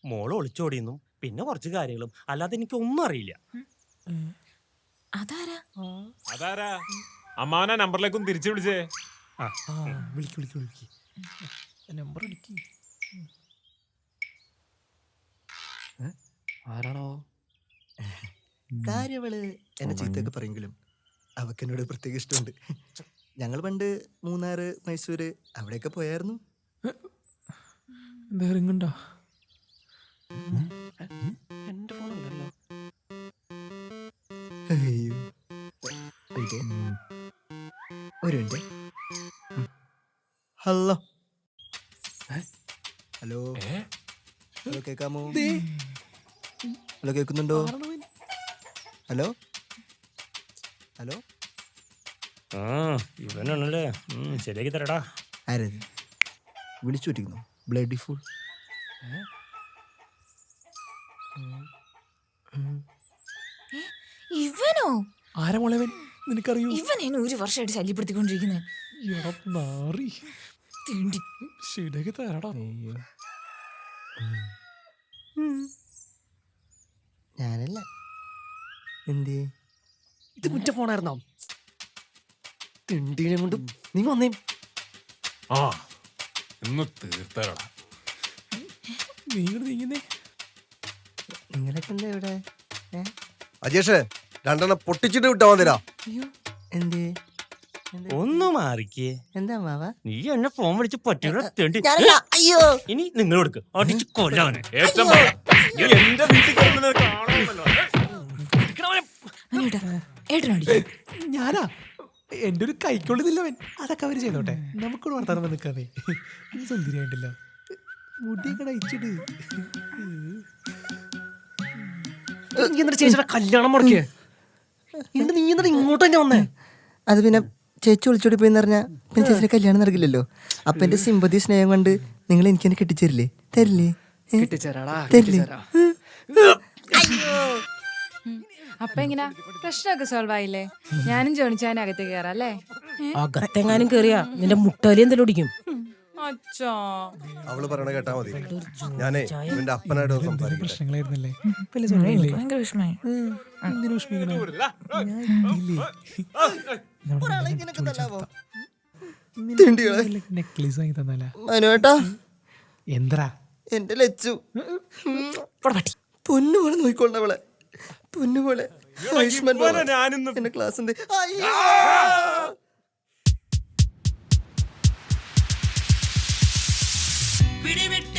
മോള് ഒളിച്ചോടിയെന്നും പിന്നെ കുറച്ച് കാര്യങ്ങളും. അല്ലാതെ എനിക്ക് ഒന്നും അറിയില്ല. അതാരാ? അമ്മാവനെ നമ്പറിലേക്കൊന്ന് തിരിച്ചു വിളിച്ചേ. വിളിക്ക്. നമ്പർ വിളിക്ക്. ആരാണോ? കാര്യവള് എന്നെ ചീത്തൊക്കെ പറയെങ്കിലും അവക്ക് എന്നോട് പ്രത്യേക ഇഷ്ടമുണ്ട്. ഞങ്ങൾ പണ്ട് മൂന്നാറ്, മൈസൂര് അവിടെയൊക്കെ പോയായിരുന്നു. ഇങ്ങണ്ടോ? എന്റെ ഫോണുണ്ടല്ലോ. അയ്യോ, ഒരു മിനിറ്റ്. ഹലോ ഹലോ ഹലോ, കേക്കാമോ? ഹലോ, കേൾക്കുന്നുണ്ടോ? Hello hello. ഇവനാണല്ലേ, ശരിയാക്കി തരടാ. ആരത് വിളിച്ചു പറ്റിക്കുന്നു? Bloody full. ഇവനോ? ആരാ മോളവൻ? നിനക്കറിയൂ? ഇവൻ എന്നെ 1 വർഷമായിട്ട് ശല്യപ്പെടുത്തിക്കൊണ്ടിരിക്കുന്നേ. ശരിയാക്കി തരടാ. ഞാനല്ല. എന്തേ? ഇത് മുറ്റ ഫോണായിരുന്നോ? തിണ്ടീനെ കൊണ്ട് നീ വന്നേ. എന്ന് തീർത്തരടാ. നീങ്ങുന്നേ. നിങ്ങളൊക്കെ എന്താ ഇവിടെ? അജേഷേ, 2 പൊട്ടിച്ചിട്ട് വിട്ടാ മതിരാ. എന്തേ? ഒന്ന് മാറിക്കേ. എന്താ മാവ? നീ എന്നെ ഫോൺ വിളിച്ച് പറ്റിയ തെണ്ടി. അയ്യോ, ഇനി നിങ്ങൾ കൊടുക്ക്. അടിച്ച് കൊല്ലാവനെ. എന്റെ വീട്ടിൽ ഞാനാ? എന്റെ ഒരു കൈക്കൊള്ളുന്നില്ലവൻ. അതൊക്കെ അവര് ചെയ്തോട്ടെ, നമുക്കൂടെ വർത്താനം നിൽക്കാതെ. സുന്ദരിയായിട്ടില്ല, മുടിയൊക്കെ അയച്ചിട്ട്. ചേച്ചിയുടെ കല്യാണം മുടക്കിയ നീ എന്നിട്ട് ഇങ്ങോട്ട് തന്നെ വന്നേ? അത് പിന്നെ ചേച്ചി ഒളിച്ചോടി പോയിന്ന് പറഞ്ഞാൽ പിന്നെ ചേച്ചിയുടെ കല്യാണം നടക്കില്ലല്ലോ. അപ്പൊ എന്റെ സിമ്പതി സ്നേഹം കൊണ്ട് നിങ്ങൾ എനിക്ക് എന്നെ കെട്ടിച്ചേരില്ലേ? തരില്ലേ? തരില്ലേ? അപ്പൊ എങ്ങനാ, പ്രശ്നമൊക്കെ സോൾവ് ആയില്ലേ? ഞാനും ജോണിച്ചാൻ അകത്ത് കയറാം അല്ലേ? അകത്തെങ്ങാനും കേറിയാ നിന്റെ മുട്ടാലി എന്തെങ്കിലും ഒടിക്കും. അവള് പറയണ കേട്ടാ മതി. ഞാനേ ഇവന്റെ അപ്പനായിട്ട് സംസാരിക്കും. പ്രശ്നങ്ങളായിരുന്നല്ലേ? ഭയങ്കര വിഷമായി. എന്തിനു വിഷമിക്കണേ? നെക്ലേസ് വാങ്ങി തന്നാല മനുവേട്ടാ എന്താ എന്റെ ലച്ചു പൊന്നു പോലെ നോക്കിക്കൊണ്ട അവളെ പൊന്നു പോലെ എന്റെ ക്ലാസ് എന്ത് പിടിവിട്ട